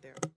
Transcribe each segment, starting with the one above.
share.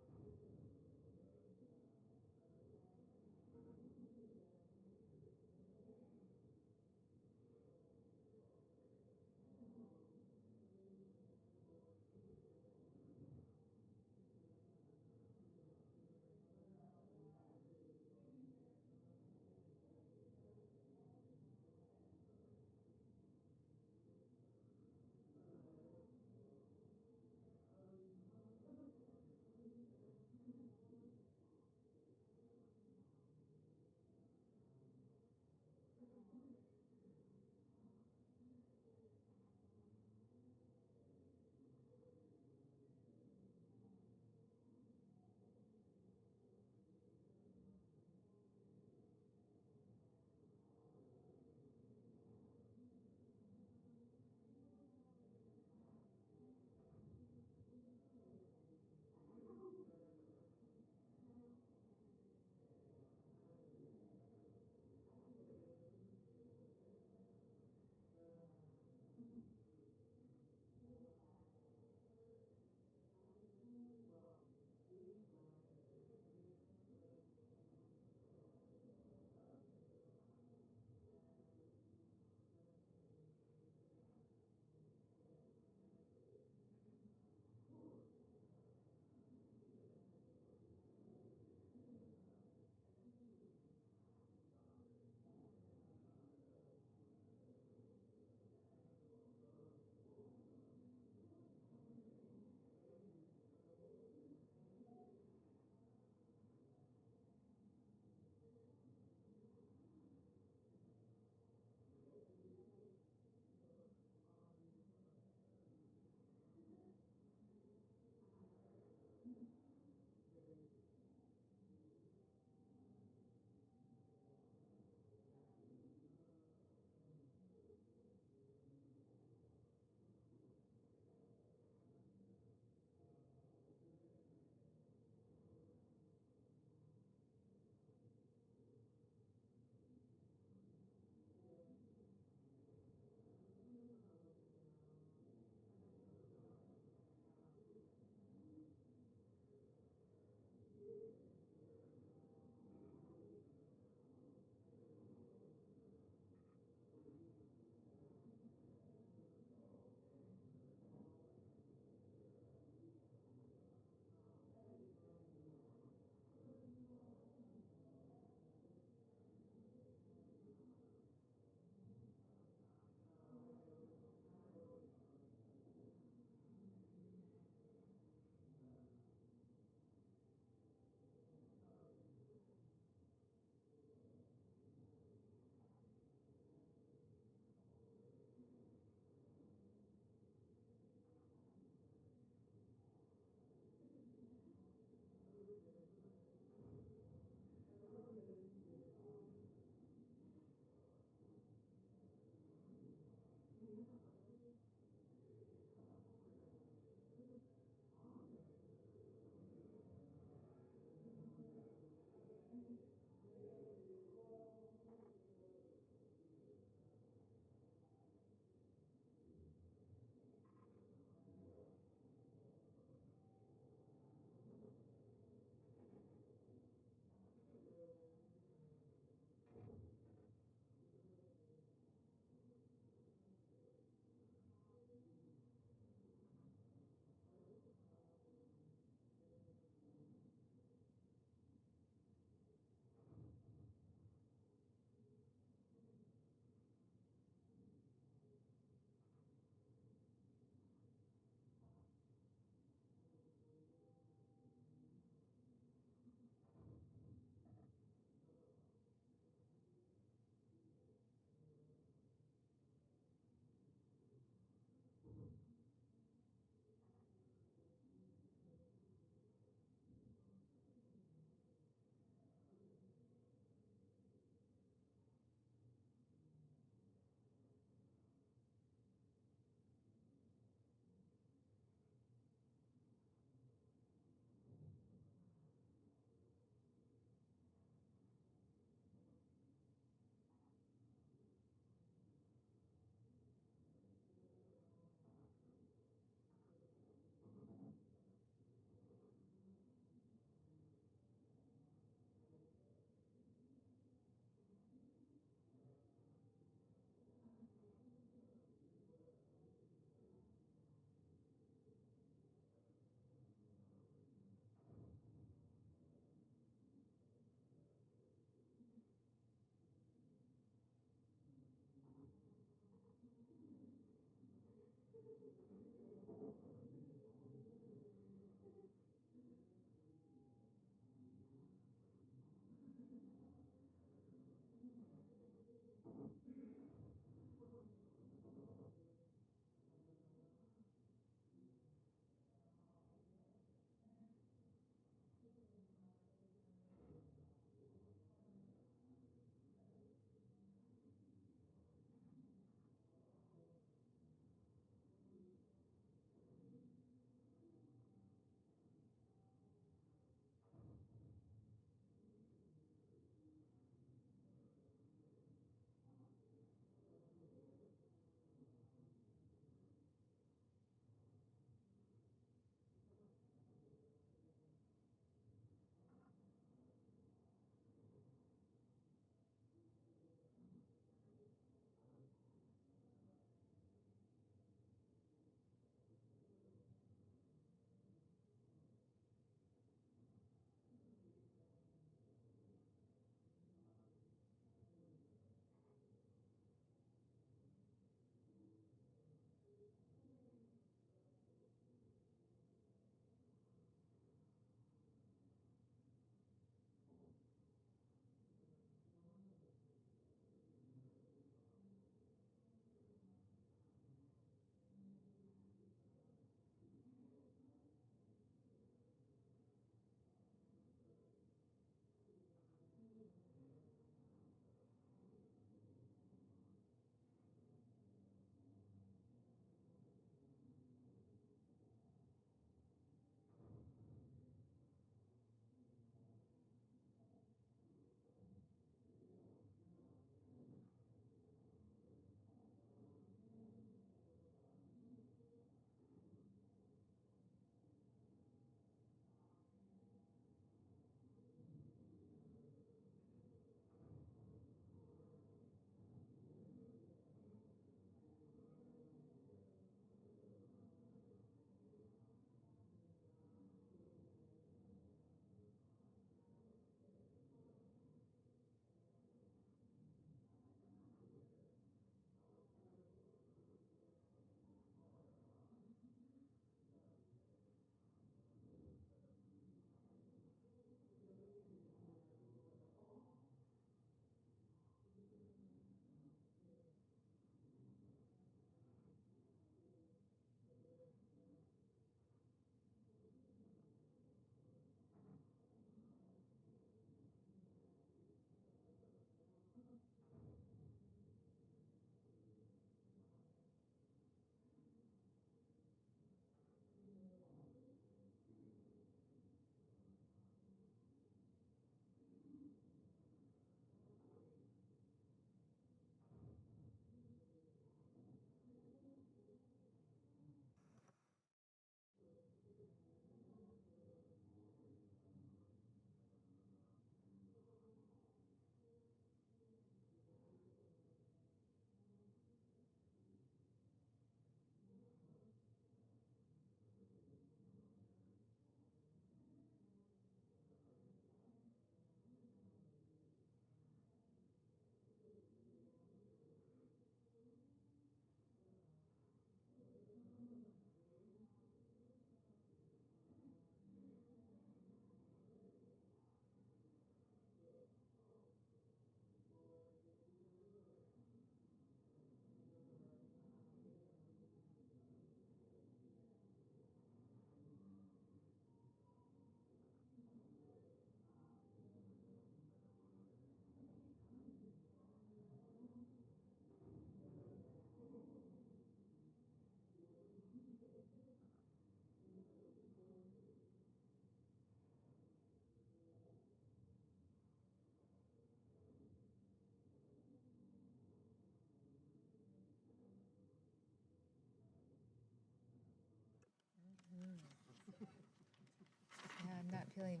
feeling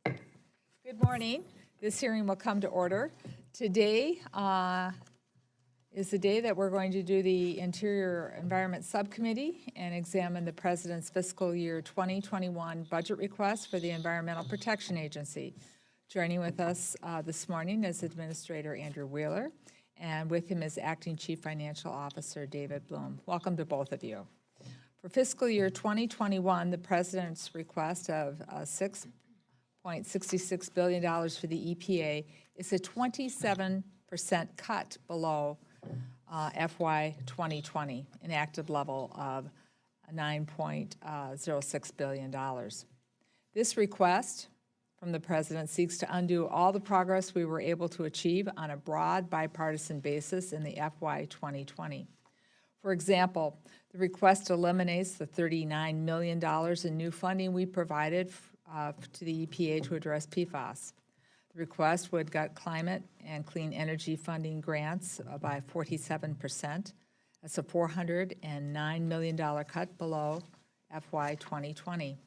burnt. Good morning. This hearing will come to order. Today is the day that we're going to do the Interior Environment Subcommittee and examine the President's fiscal year 2021 budget request for the Environmental Protection Agency. Joining with us this morning is Administrator Andrew Wheeler, and with him is Acting Chief Financial Officer David Bloom. Welcome to both of you. For fiscal year 2021, the President's request of $6.66 billion for the EPA is a 27% cut below FY 2020, enacted level of $9.06 billion. This request from the President seeks to undo all the progress we were able to achieve on a broad bipartisan basis in the FY 2020. For example, the request eliminates the $39 million in new funding we provided to the EPA to address PFAS. The request would cut climate and clean energy funding grants by 47%. That's a $409 million cut below FY 2020.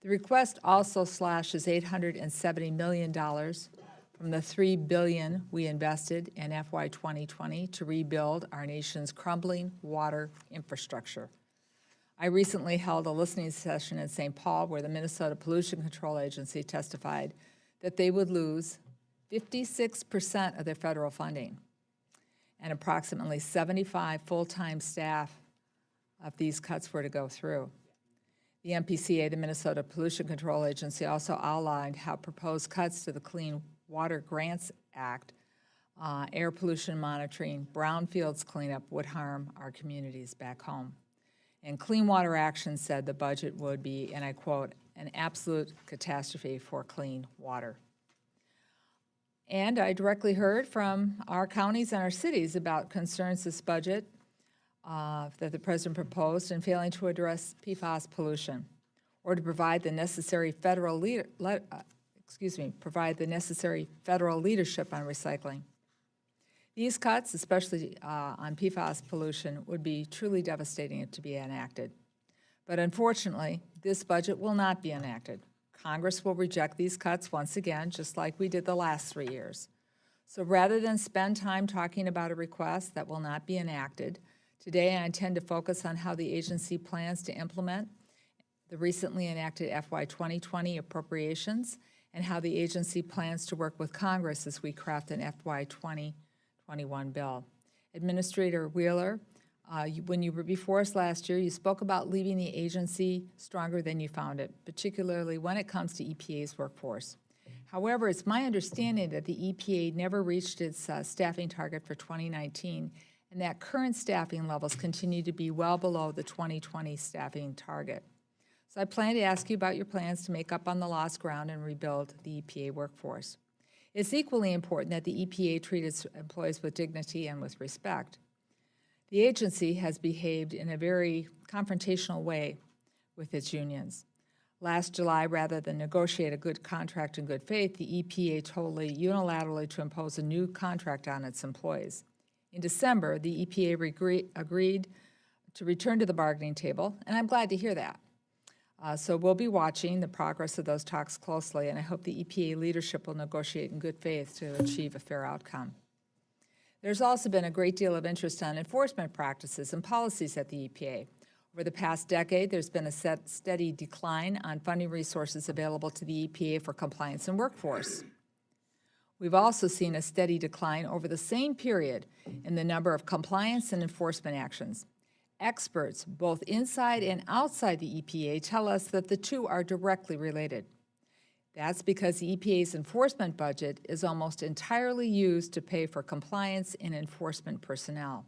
The request also slashes $870 million from the $3 billion we invested in FY 2020 to rebuild our nation's crumbling water infrastructure. I recently held a listening session in St. Paul where the Minnesota Pollution Control Agency testified that they would lose 56% of their federal funding and approximately 75 full-time staff if these cuts were to go through. The MPCA, the Minnesota Pollution Control Agency, also outlined how proposed cuts to the Clean Water Grants Act, air pollution monitoring, brownfields cleanup would harm our communities back home. And Clean Water Action said the budget would be, and I quote, an absolute catastrophe for clean water. And I directly heard from our counties and our cities about concerns this budget that the President proposed in failing to address PFAS pollution or to provide the necessary federal leadership on recycling. These cuts, especially on PFAS pollution, would be truly devastating if to be enacted. But unfortunately, this budget will not be enacted. Congress will reject these cuts once again, just like we did the last 3 years. So rather than spend time talking about a request that will not be enacted, today I intend to focus on how the agency plans to implement the recently enacted FY 2020 appropriations and how the agency plans to work with Congress as we craft an FY 2021 bill. Administrator Wheeler, when you were before us last year, you spoke about leaving the agency stronger than you found it, particularly when it comes to EPA's workforce. However, it's my understanding that the EPA never reached its staffing target for 2019, and that current staffing levels continue to be well below the 2020 staffing target. So I plan to ask you about your plans to make up on the lost ground and rebuild the EPA workforce. It's equally important that the EPA treat its employees with dignity and with respect. The agency has behaved in a very confrontational way with its unions. Last July, rather than negotiate a good contract in good faith, the EPA totally unilaterally to impose a new contract on its employees. In December, the EPA agreed to return to the bargaining table, and I'm glad to hear that. So we'll be watching the progress of those talks closely, and I hope the EPA leadership will negotiate in good faith to achieve a fair outcome. There's also been a great deal of interest on enforcement practices and policies at the EPA. Over the past decade, there's been a steady decline on funding resources available to the EPA for compliance and workforce. We've also seen a steady decline over the same period in the number of compliance and enforcement actions. Experts, both inside and outside the EPA, tell us that the two are directly related. That's because the EPA's enforcement budget is almost entirely used to pay for compliance and enforcement personnel.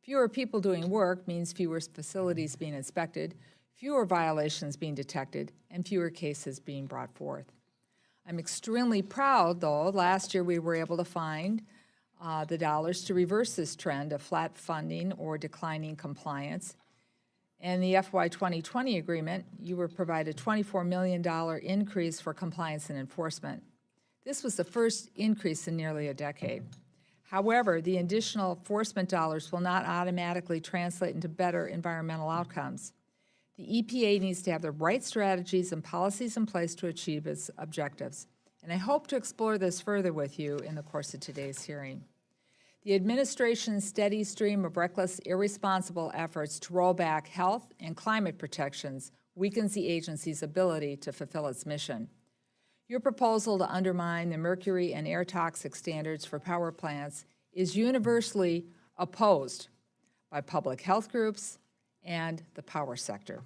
Fewer people doing work means fewer facilities being inspected, fewer violations being detected, and fewer cases being brought forth. I'm extremely proud, though, last year we were able to find the dollars to reverse this trend of flat funding or declining compliance. In the FY 2020 agreement, you were provided a $24 million increase for compliance and enforcement. This was the first increase in nearly a decade. However, the additional enforcement dollars will not automatically translate into better environmental outcomes. The EPA needs to have the right strategies and policies in place to achieve its objectives. And I hope to explore this further with you in the course of today's hearing. The administration's steady stream of reckless, irresponsible efforts to roll back health and climate protections weakens the agency's ability to fulfill its mission. Your proposal to undermine the mercury and air toxic standards for power plants is universally opposed by public health groups and the power sector.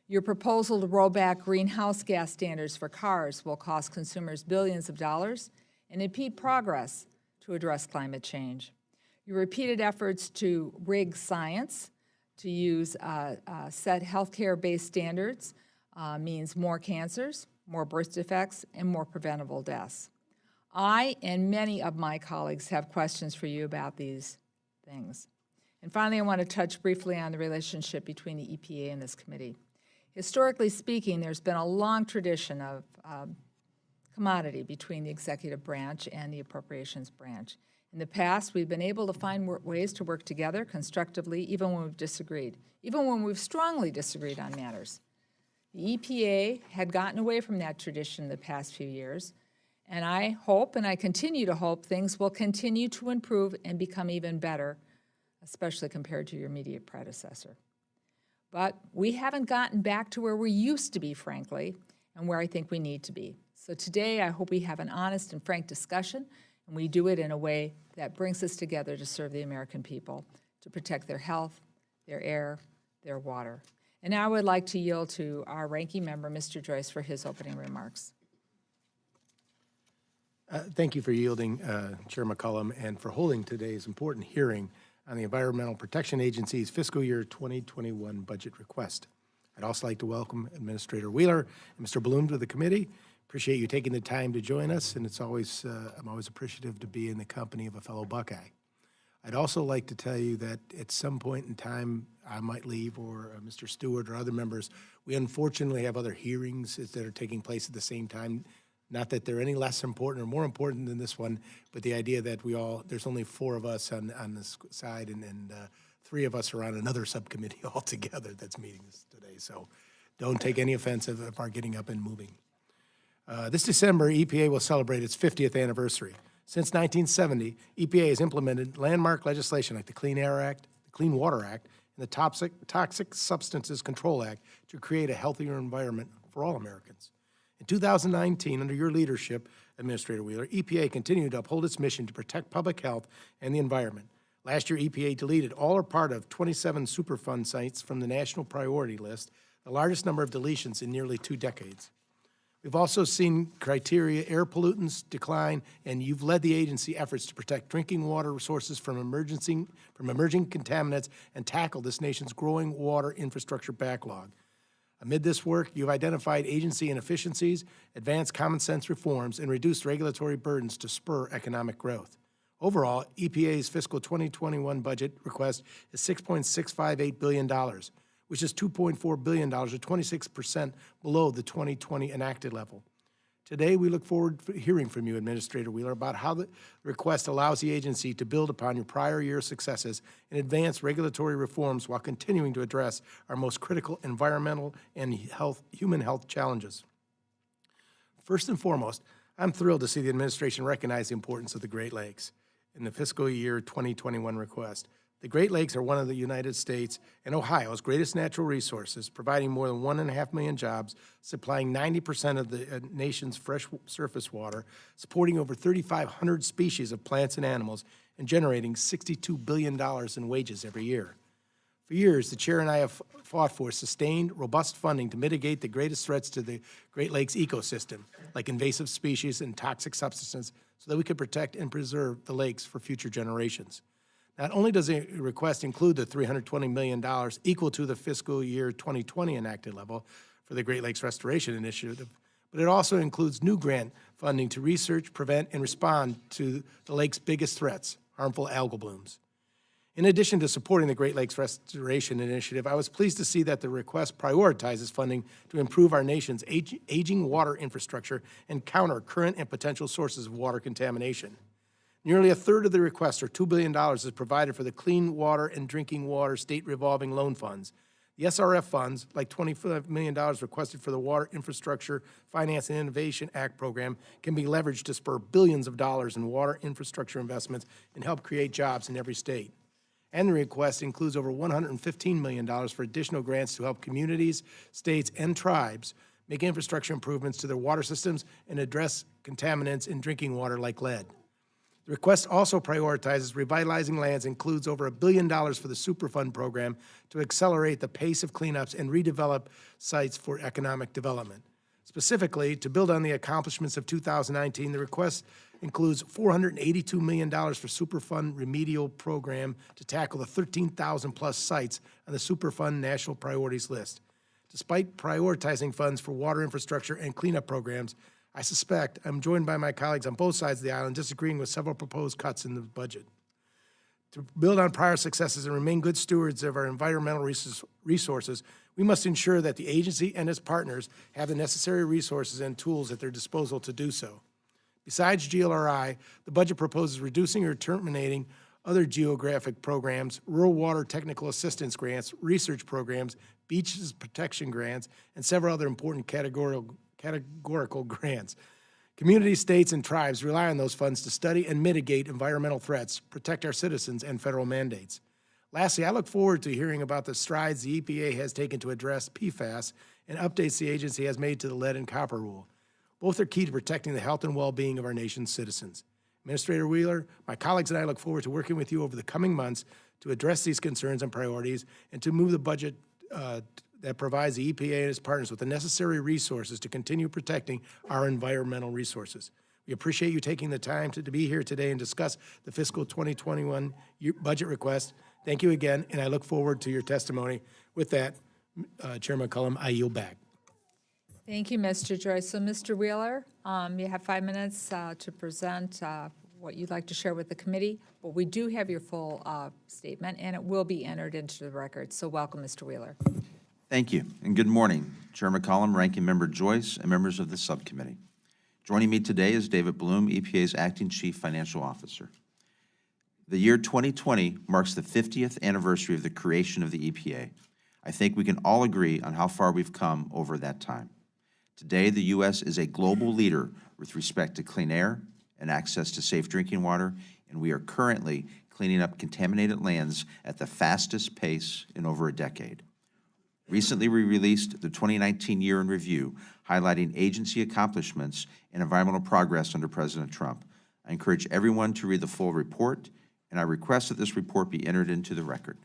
Your proposal to roll back greenhouse gas standards for cars will cost consumers billions of dollars and impede progress to address climate change. Your repeated efforts to rig science, to use set healthcare-based standards means more cancers, more birth defects, and more preventable deaths. I and many of my colleagues have questions for you about these things. And finally, I want to touch briefly on the relationship between the EPA and this committee. Historically speaking, there's been a long tradition of commodity between the executive branch and the appropriations branch. In the past, we've been able to find ways to work together constructively, even when we've disagreed, even when we've strongly disagreed on matters. The EPA had gotten away from that tradition in the past few years, and I hope, and I continue to hope, things will continue to improve and become even better, especially compared to your immediate predecessor. But we haven't gotten back to where we used to be, frankly, and where I think we need to be. So today, I hope we have an honest and frank discussion, and we do it in a way that brings us together to serve the American people, to protect their health, their air, their water. And now I would like to yield to our ranking member, Mr. Joyce, for his opening remarks. Thank you for yielding, Chair McCollum, and for holding today's important hearing on the Environmental Protection Agency's fiscal year 2021 budget request. I'd also like to welcome Administrator Wheeler and Mr. Bloom to the committee. Appreciate you taking the time to join us, and it's always I'm always appreciative to be in the company of a fellow Buckeye. I'd also like to tell you that at some point in time, I might leave, or Mr. Stewart or other members. We unfortunately have other hearings that are taking place at the same time. Not that they're any less important or more important than this one, but the idea that there's only 4 of us on this side, and 3 of us are on another subcommittee altogether that's meeting this today. So don't take any offense of our getting up and moving. This December, EPA will celebrate its 50th anniversary. Since 1970, EPA has implemented landmark legislation like the Clean Air Act, the Clean Water Act, and the Toxic Substances Control Act to create a healthier environment for all Americans. In 2019, under your leadership, Administrator Wheeler, EPA continued to uphold its mission to protect public health and the environment. Last year, EPA deleted all or part of 27 Superfund sites from the national priority list, the largest number of deletions in nearly 2 decades. We've also seen criteria air pollutants decline, and you've led the agency efforts to protect drinking water resources from emerging contaminants and tackle this nation's growing water infrastructure backlog. Amid this work, you've identified agency inefficiencies, advanced common sense reforms, and reduced regulatory burdens to spur economic growth. Overall, EPA's fiscal 2021 budget request is $6.658 billion, which is $2.4 billion, or 26% below the 2020 enacted level. Today, we look forward to hearing from you, Administrator Wheeler, about how the request allows the agency to build upon your prior year successes and advance regulatory reforms while continuing to address our most critical environmental and human health challenges. First and foremost, I'm thrilled to see the administration recognize the importance of the Great Lakes in the fiscal year 2021 request. The Great Lakes are one of the United States and Ohio's greatest natural resources, providing more than 1.5 million jobs, supplying 90% of the nation's fresh surface water, supporting over 3,500 species of plants and animals, and generating $62 billion in wages every year. For years, the Chair and I have fought for sustained, robust funding to mitigate the greatest threats to the Great Lakes ecosystem, like invasive species and toxic substances, so that we could protect and preserve the lakes for future generations. Not only does the request include the $320 million equal to the fiscal year 2020 enacted level for the Great Lakes Restoration Initiative, but it also includes new grant funding to research, prevent, and respond to the lake's biggest threats, harmful algal blooms. In addition to supporting the Great Lakes Restoration Initiative, I was pleased to see that the request prioritizes funding to improve our nation's aging water infrastructure and counter current and potential sources of water contamination. Nearly a third of the request, or $2 billion, is provided for the Clean Water and Drinking Water State Revolving Loan Funds. The SRF funds, like $25 million requested for the Water Infrastructure Finance and Innovation Act program, can be leveraged to spur billions of dollars in water infrastructure investments and help create jobs in every state. And the request includes over $115 million for additional grants to help communities, states, and tribes make infrastructure improvements to their water systems and address contaminants in drinking water like lead. The request also prioritizes revitalizing lands, includes over $1 billion for the Superfund program to accelerate the pace of cleanups and redevelop sites for economic development. Specifically, to build on the accomplishments of 2019, the request includes $482 million for Superfund remedial program to tackle the 13,000-plus sites on the Superfund national priorities list. Despite prioritizing funds for water infrastructure and cleanup programs, I suspect I'm joined by my colleagues on both sides of the aisle in disagreeing with several proposed cuts in the budget. To build on prior successes and remain good stewards of our environmental resources, we must ensure that the agency and its partners have the necessary resources and tools at their disposal to do so. Besides GLRI, the budget proposes reducing or terminating other geographic programs, rural water technical assistance grants, research programs, beaches protection grants, and several other important categorical grants. Communities, states, and tribes rely on those funds to study and mitigate environmental threats, protect our citizens, and federal mandates. Lastly, I look forward to hearing about the strides the EPA has taken to address PFAS and updates the agency has made to the lead and copper rule. Both are key to protecting the health and well-being of our nation's citizens. Administrator Wheeler, my colleagues and I look forward to working with you over the coming months to address these concerns and priorities and to move the budget that provides the EPA and its partners with the necessary resources to continue protecting our environmental resources. We appreciate you taking the time to be here today and discuss the fiscal 2021 budget request. Thank you again, and I look forward to your testimony. With that, Chair McCollum, I yield back. Thank you, Mr. Joyce. So, Mr. Wheeler, you have 5 minutes to present what you'd like to share with the committee, but we do have your full statement, and it will be entered into the record. So welcome, Mr. Wheeler. Thank you, and good morning, Chair McCollum, Ranking Member Joyce, and members of the subcommittee. Joining me today is David Bloom, EPA's Acting Chief Financial Officer. The year 2020 marks the 50th anniversary of the creation of the EPA. I think we can all agree on how far we've come over that time. Today, the U.S. is a global leader with respect to clean air and access to safe drinking water, and we are currently cleaning up contaminated lands at the fastest pace in over a decade. Recently, we released the 2019 Year in Review, highlighting agency accomplishments and environmental progress under President Trump. I encourage everyone to read the full report, and I request that this report be entered into the record.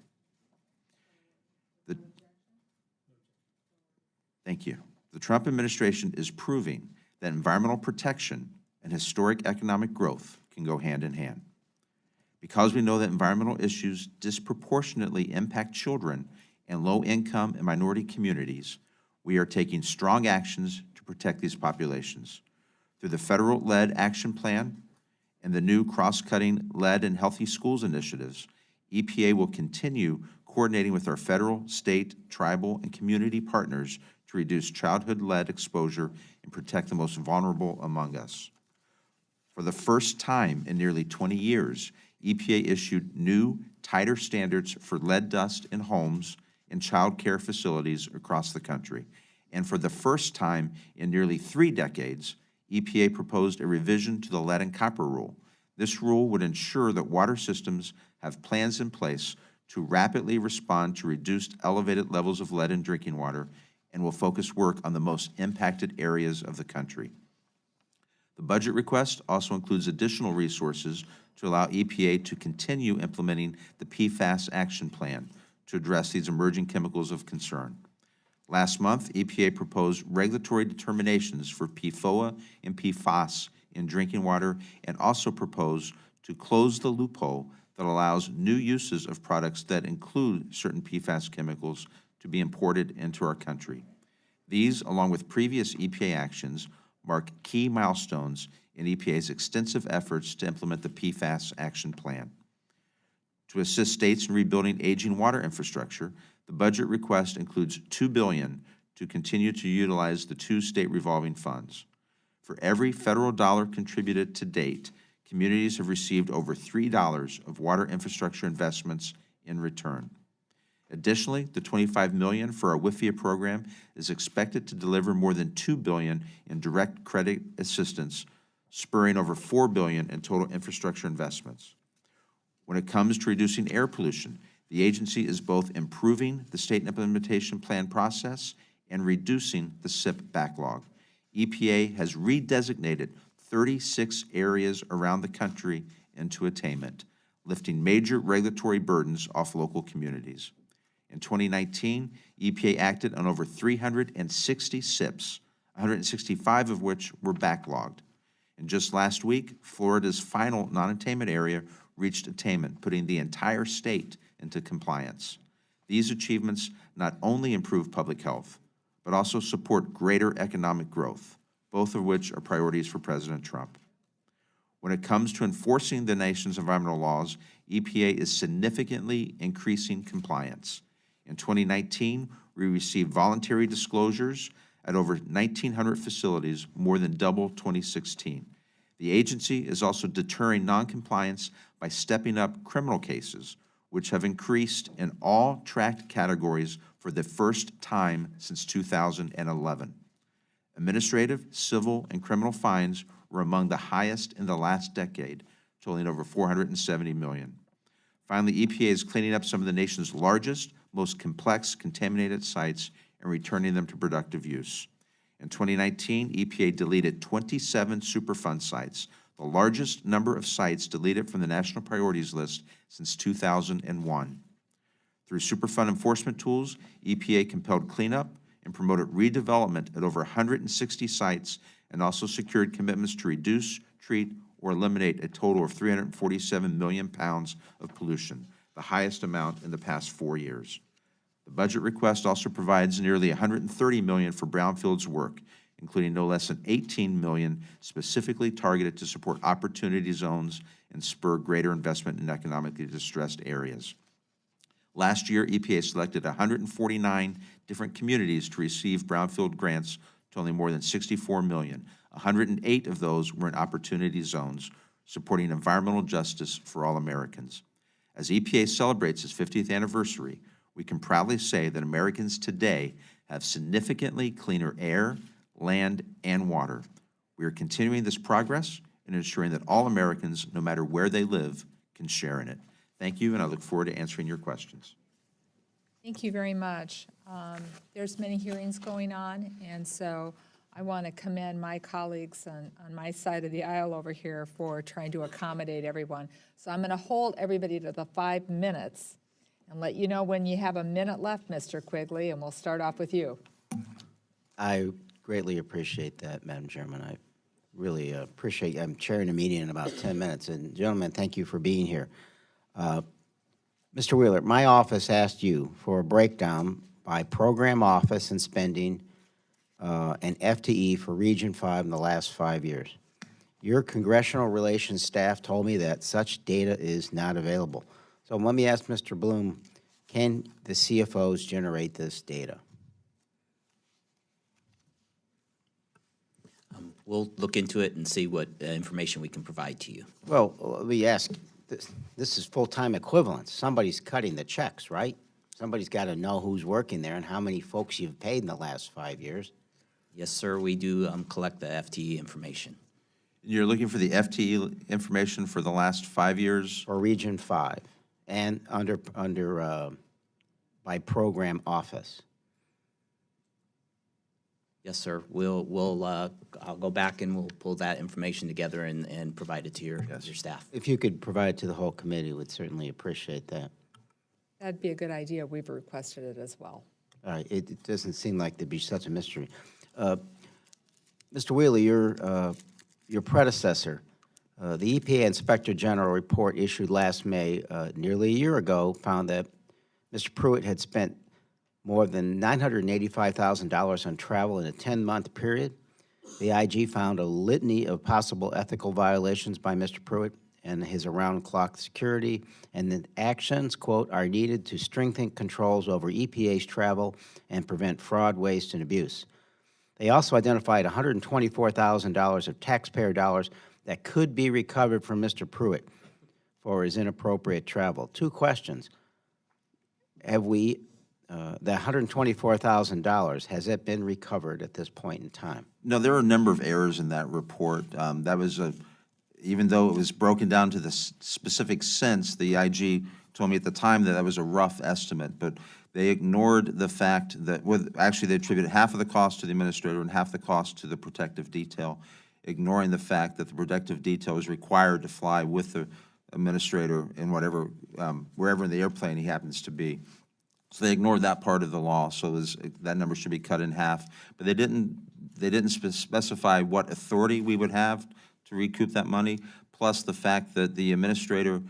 Thank you. The Trump administration is proving that environmental protection and historic economic growth can go hand in hand. Because we know that environmental issues disproportionately impact children and low-income and minority communities, we are taking strong actions to protect these populations. Through the Federal Lead Action Plan and the new cross-cutting Lead and Healthy Schools initiatives, EPA will continue coordinating with our federal, state, tribal, and community partners to reduce childhood lead exposure and protect the most vulnerable among us. For the first time in nearly 20 years, EPA issued new, tighter standards for lead dust in homes and child care facilities across the country. And for the first time in nearly 3 decades, EPA proposed a revision to the lead and copper rule. This rule would ensure that water systems have plans in place to rapidly respond to reduced elevated levels of lead in drinking water and will focus work on the most impacted areas of the country. The budget request also includes additional resources to allow EPA to continue implementing the PFAS action plan to address these emerging chemicals of concern. Last month, EPA proposed regulatory determinations for PFOA and PFAS in drinking water and also proposed to close the loophole that allows new uses of products that include certain PFAS chemicals to be imported into our country. These, along with previous EPA actions, mark key milestones in EPA's extensive efforts to implement the PFAS action plan. To assist states in rebuilding aging water infrastructure, the budget request includes $2 billion to continue to utilize the 2 state revolving funds. For every federal dollar contributed to date, communities have received over $3 of water infrastructure investments in return. Additionally, the $25 million for our WIFIA program is expected to deliver more than $2 billion in direct credit assistance, spurring over $4 billion in total infrastructure investments. When it comes to reducing air pollution, the agency is both improving the state implementation plan process and reducing the SIP backlog. EPA has redesignated 36 areas around the country into attainment, lifting major regulatory burdens off local communities. In 2019, EPA acted on over 360 SIPs, 165 of which were backlogged. And just last week, Florida's final non-attainment area reached attainment, putting the entire state into compliance. These achievements not only improve public health, but also support greater economic growth, both of which are priorities for President Trump. When it comes to enforcing the nation's environmental laws, EPA is significantly increasing compliance. In 2019, we received voluntary disclosures at over 1,900 facilities, more than double 2016. The agency is also deterring noncompliance by stepping up criminal cases, which have increased in all tracked categories for the first time since 2011. Administrative, civil, and criminal fines were among the highest in the last decade, totaling over $470 million. Finally, EPA is cleaning up some of the nation's largest, most complex contaminated sites and returning them to productive use. In 2019, EPA deleted 27 Superfund sites, the largest number of sites deleted from the national priorities list since 2001. Through Superfund enforcement tools, EPA compelled cleanup and promoted redevelopment at over 160 sites and also secured commitments to reduce, treat, or eliminate a total of 347 million pounds of pollution, the highest amount in the past 4 years. The budget request also provides nearly $130 million for brownfields work, including no less than $18 million specifically targeted to support opportunity zones and spur greater investment in economically distressed areas. Last year, EPA selected 149 different communities to receive brownfield grants totaling more than $64 million. 108 of those were in opportunity zones, supporting environmental justice for all Americans. As EPA celebrates its 50th anniversary, we can proudly say that Americans today have significantly cleaner air, land, and water. We are continuing this progress and ensuring that all Americans, no matter where they live, can share in it. Thank you, and I look forward to answering your questions. Thank you very much. There's many hearings going on, and so I want to commend my colleagues on my side of the aisle over here for trying to accommodate everyone. So I'm going to hold everybody to the 5 minutes and let you know when you have a minute left, Mr. Quigley, and we'll start off with you. I greatly appreciate that, Madam Chairman. I really appreciate I'm chairing a meeting in about 10 minutes. And gentlemen, thank you for being here. Mr. Wheeler, my office asked you for a breakdown by program office and spending and FTE for Region 5 in the last 5 years. Your congressional relations staff told me that such data is not available. So let me ask Mr. Bloom, can the CFOs generate this data? We'll look into it and see what information we can provide to you. Well, let me ask, this is full-time equivalence. Somebody's cutting the checks, right? Somebody's got to know who's working there and how many folks you've paid in the last 5 years. Yes, sir, we do collect the FTE information. You're looking for the FTE information for the last 5 years? For Region 5 and under by program office. Yes, sir. I'll go back and we'll pull that information together and provide it to your staff. If you could provide it to the whole committee, we'd certainly appreciate that. That'd be a good idea. We've requested it as well. All right. It doesn't seem like there'd be such a mystery. Mr. Wheeler, your predecessor, the EPA Inspector General report issued last May, nearly a year ago, found that Mr. Pruitt had spent more than $985,000 on travel in a 10-month period. The IG found a litany of possible ethical violations by Mr. Pruitt and his around-clock security, and that actions, quote, are needed to strengthen controls over EPA's travel and prevent fraud, waste, and abuse. They also identified $124,000 of taxpayer dollars that could be recovered from Mr. Pruitt for his inappropriate travel. Two questions. Have we, the $124,000, has it been recovered at this point in time? No, there are a number of errors in that report. That was even though it was broken down to the specific cents, the IG told me at the time that that was a rough estimate, but they ignored the fact that, actually they attributed half of the cost to the administrator and half the cost to the protective detail, ignoring the fact that the protective detail is required to fly with the administrator in whatever, wherever in the airplane he happens to be. So they ignored that part of the law, so that number should be cut in half. But they didn't specify what authority we would have to recoup that money, plus the fact that the administrator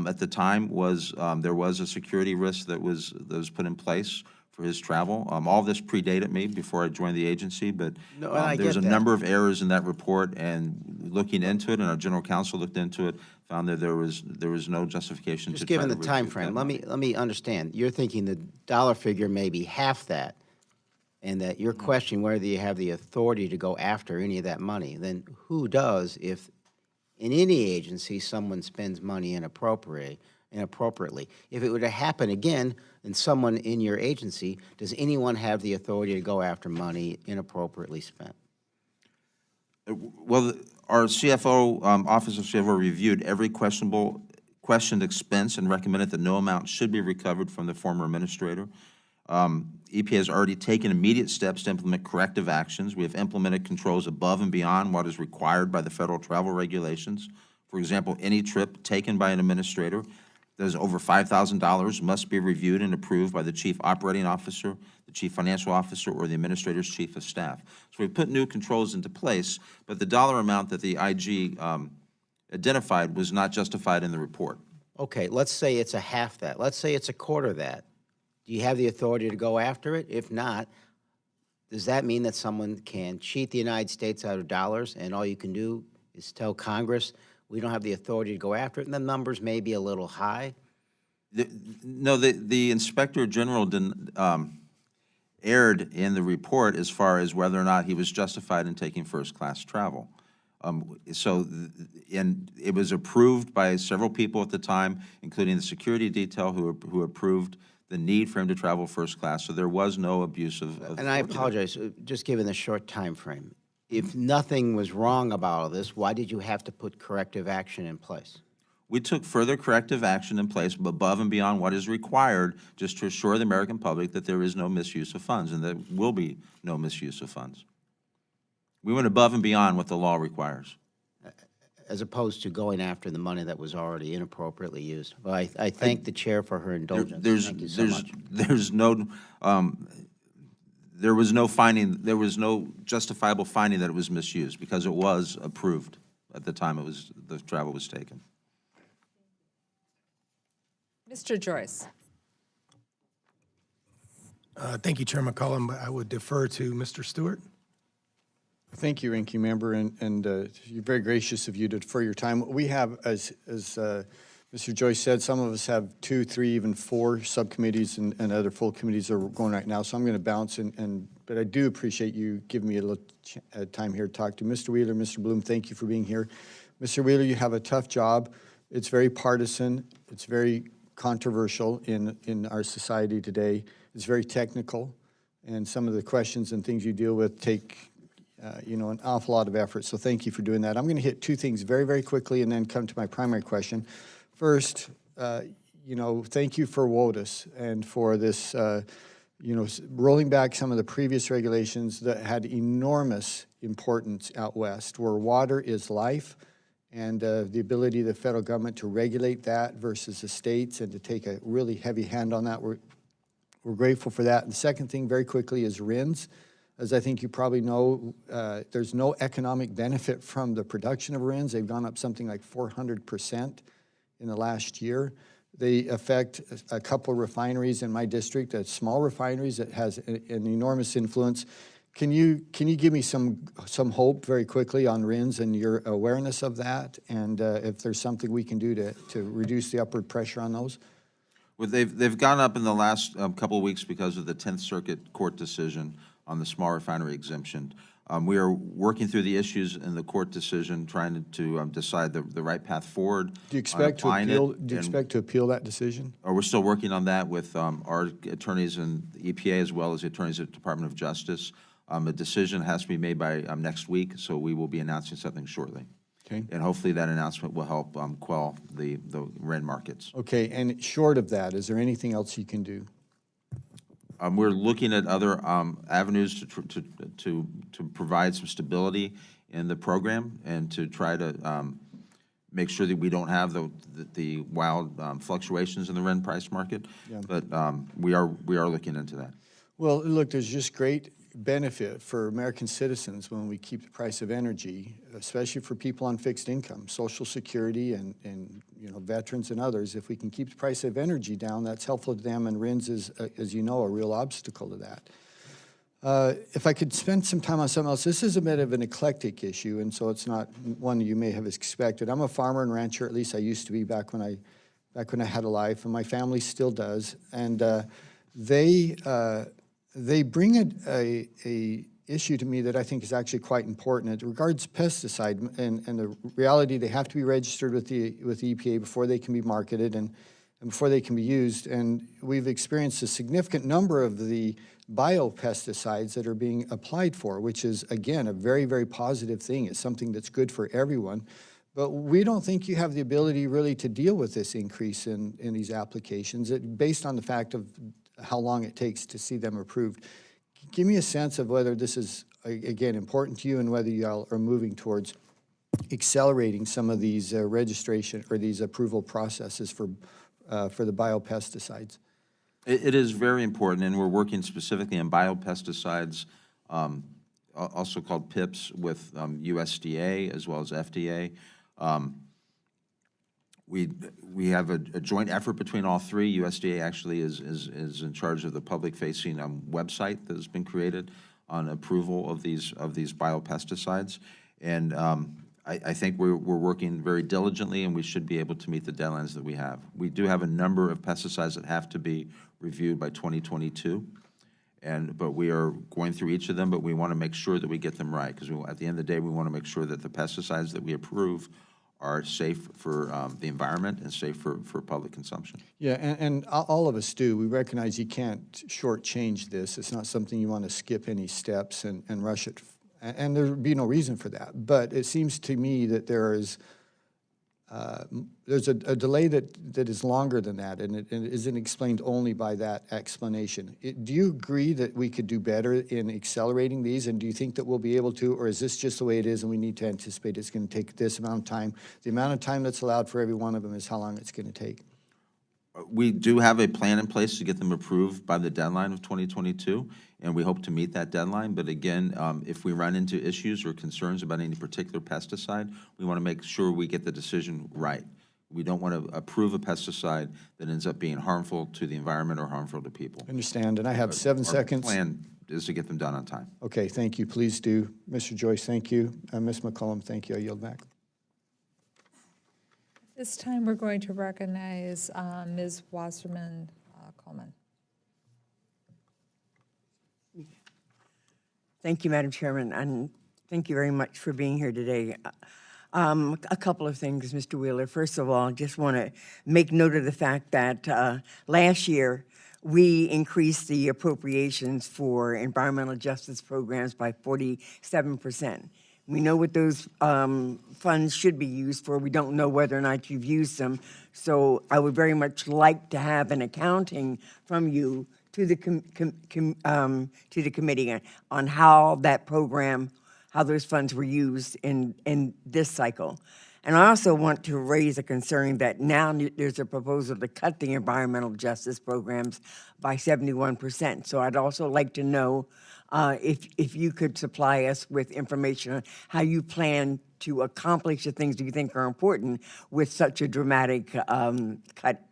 at the time was, there was a security risk that was put in place for his travel. All this predated me before I joined the agency, but No, I there's get a that. number of errors in that report, and looking into it, and our general counsel looked into it, found that there was no justification Just to try given to the time recoup frame, that let money. me understand. You're thinking the dollar figure may be half that, and that you're questioning whether you have the authority to go after any of that money. Then who does if in any agency someone spends money inappropriately? If it were to happen again in someone in your agency, does anyone have the authority to go after money inappropriately spent? Well, our CFO, Office of CFO reviewed every questioned expense and recommended that no amount should be recovered from the former administrator. EPA has already taken immediate steps to implement corrective actions. We have implemented controls above and beyond what is required by the federal travel regulations. For example, any trip taken by an administrator that is over $5,000 must be reviewed and approved by the chief operating officer, the chief financial officer, or the administrator's chief of staff. So we've put new controls into place, but the dollar amount that the IG identified was not justified in the report. Okay, let's say it's a half that. Let's say it's a quarter that. Do you have the authority to go after it? If not, does that mean that someone can cheat the United States out of dollars and all you can do is tell Congress we don't have the authority to go after it, and the numbers may be a little high? No, the Inspector General erred in the report as far as whether or not he was justified in taking first-class travel. And it was approved by several people at the time, including the security detail who approved the need for him to travel first class. So there was no abuse of And I apologize, just given the short time frame. If nothing was wrong about all this, why did you have to put corrective action in place? We took further corrective action in place above and beyond what is required just to assure the American public that there is no misuse of funds and there will be no misuse of funds. We went above and beyond what the law requires. As opposed to going after the money that was already inappropriately used. Well, I thank the chair for her indulgence. Thank you so much. There was no finding, there was no justifiable finding that it was misused because it was approved at the time the travel was taken. Mr. Joyce. Thank you, Chair McCollum. I would defer to Mr. Stewart. Thank you, Ranking Member, and you're very gracious of you to defer your time. We have, as Mr. Joyce said, some of us have 2, 3, even 4 subcommittees and other full committees are going right now, so I'm going to bounce, but I do appreciate you giving me a little time here to talk to Mr. Wheeler, Mr. Bloom. Thank you for being here. Mr. Wheeler, you have a tough job. It's very partisan. It's very controversial in our society today. It's very technical, and some of the questions and things you deal with take an awful lot of effort, so thank you for doing that. I'm going to hit 2 things very, very quickly and then come to my primary question. First, thank you for WOTUS and for this, rolling back some of the previous regulations that had enormous importance out west, where water is life, and the ability of the federal government to regulate that versus the states and to take a really heavy hand on that. We're grateful for that. And the second thing, very quickly, is RINs. As I think you probably know, there's no economic benefit from the production of RINs. They've gone up something like 400% in the last year. They affect a couple of refineries in my district, small refineries that has an enormous influence. Can you give me some hope very quickly on RINs and your awareness of that, and if there's something we can do to reduce the upward pressure on those? Well, they've gone up in the last couple of weeks because of the 10th Circuit Court decision. on the small refinery exemption. We are working through the issues in the court decision, trying to decide the right path forward. Do you expect to applying it, appeal? Do you and- expect to appeal that decision? We're still working on that with our attorneys in the EPA as well as the attorneys at the Department of Justice. A decision has to be made by next week, so we will be announcing something shortly. Okay. And hopefully that announcement will help quell the RIN markets. Okay, and short of that, is there anything else you can do? We're looking at other avenues to provide some stability in the program and to try to make sure that we don't have the wild fluctuations in the RIN price market. Yeah. But we are looking into that. Well, look, there's just great benefit for American citizens when we keep the price of energy, especially for people on fixed income, Social Security and you know, veterans and others. If we can keep the price of energy down, that's helpful to them, and RINs is, as you know, a real obstacle to that. If I could spend some time on something else, this is a bit of an eclectic issue, and so it's not one you may have expected. I'm a farmer and rancher, at least I used to be back when I had a life, and my family still does, and they bring a issue to me that I think is actually quite important. It regards pesticide and the reality they have to be registered with the EPA before they can be marketed and before they can be used. And we've experienced a significant number of the biopesticides that are being applied for, which is, again, a very, very positive thing. It's something that's good for everyone. But we don't think you have the ability really to deal with this increase in these applications based on the fact of how long it takes to see them approved. Give me a sense of whether this is, again, important to you and whether you all are moving towards accelerating some of these registration or these approval processes for the biopesticides. It is very important, and we're working specifically on biopesticides, also called PIPs, with USDA as well as FDA. We have a joint effort between all three. USDA actually is in charge of the public-facing website that has been created on approval of these biopesticides, and I think we're working very diligently, and we should be able to meet the deadlines that we have. We do have a number of pesticides that have to be reviewed by 2022, but we are going through each of them, but we want to make sure that we get them right, because at the end of the day, we want to make sure that the pesticides that we approve are safe for the environment and safe for public consumption. Yeah, and all of us do. We recognize you can't shortchange this. It's not something you want to skip any steps and rush it, and there would be no reason for that. But it seems to me that there's a delay that is longer than that, and it isn't explained only by that explanation. Do you agree that we could do better in accelerating these, and do you think that we'll be able to, or is this just the way it is and we need to anticipate it's going to take this amount of time? The amount of time that's allowed for every one of them is how long it's going to take. We do have a plan in place to get them approved by the deadline of 2022, and we hope to meet that deadline. But again, if we run into issues or concerns about any particular pesticide, we want to make sure we get the decision right. We don't want to approve a pesticide that ends up being harmful to the environment or harmful to people. I understand, and I have 7 seconds. Our plan is to get them done on time. Okay, thank you. Please do. Mr. Joyce, thank you. Ms. McCollum, thank you. I yield back. This time, we're going to recognize Ms. Wasserman-Coleman. Thank you, Madam Chairman, and thank you very much for being here today. A couple of things, Mr. Wheeler. First of all, I just want to make note of the fact that last year, we increased the appropriations for environmental justice programs by 47%. We know what those funds should be used for. We don't know whether or not you've used them. So I would very much like to have an accounting from you to the committee on how that program, how those funds were used in this cycle. And I also want to raise a concern that now there's a proposal to cut the environmental justice programs by 71%. So I'd also like to know if you could supply us with information on how you plan to accomplish the things that you think are important with such a dramatic cut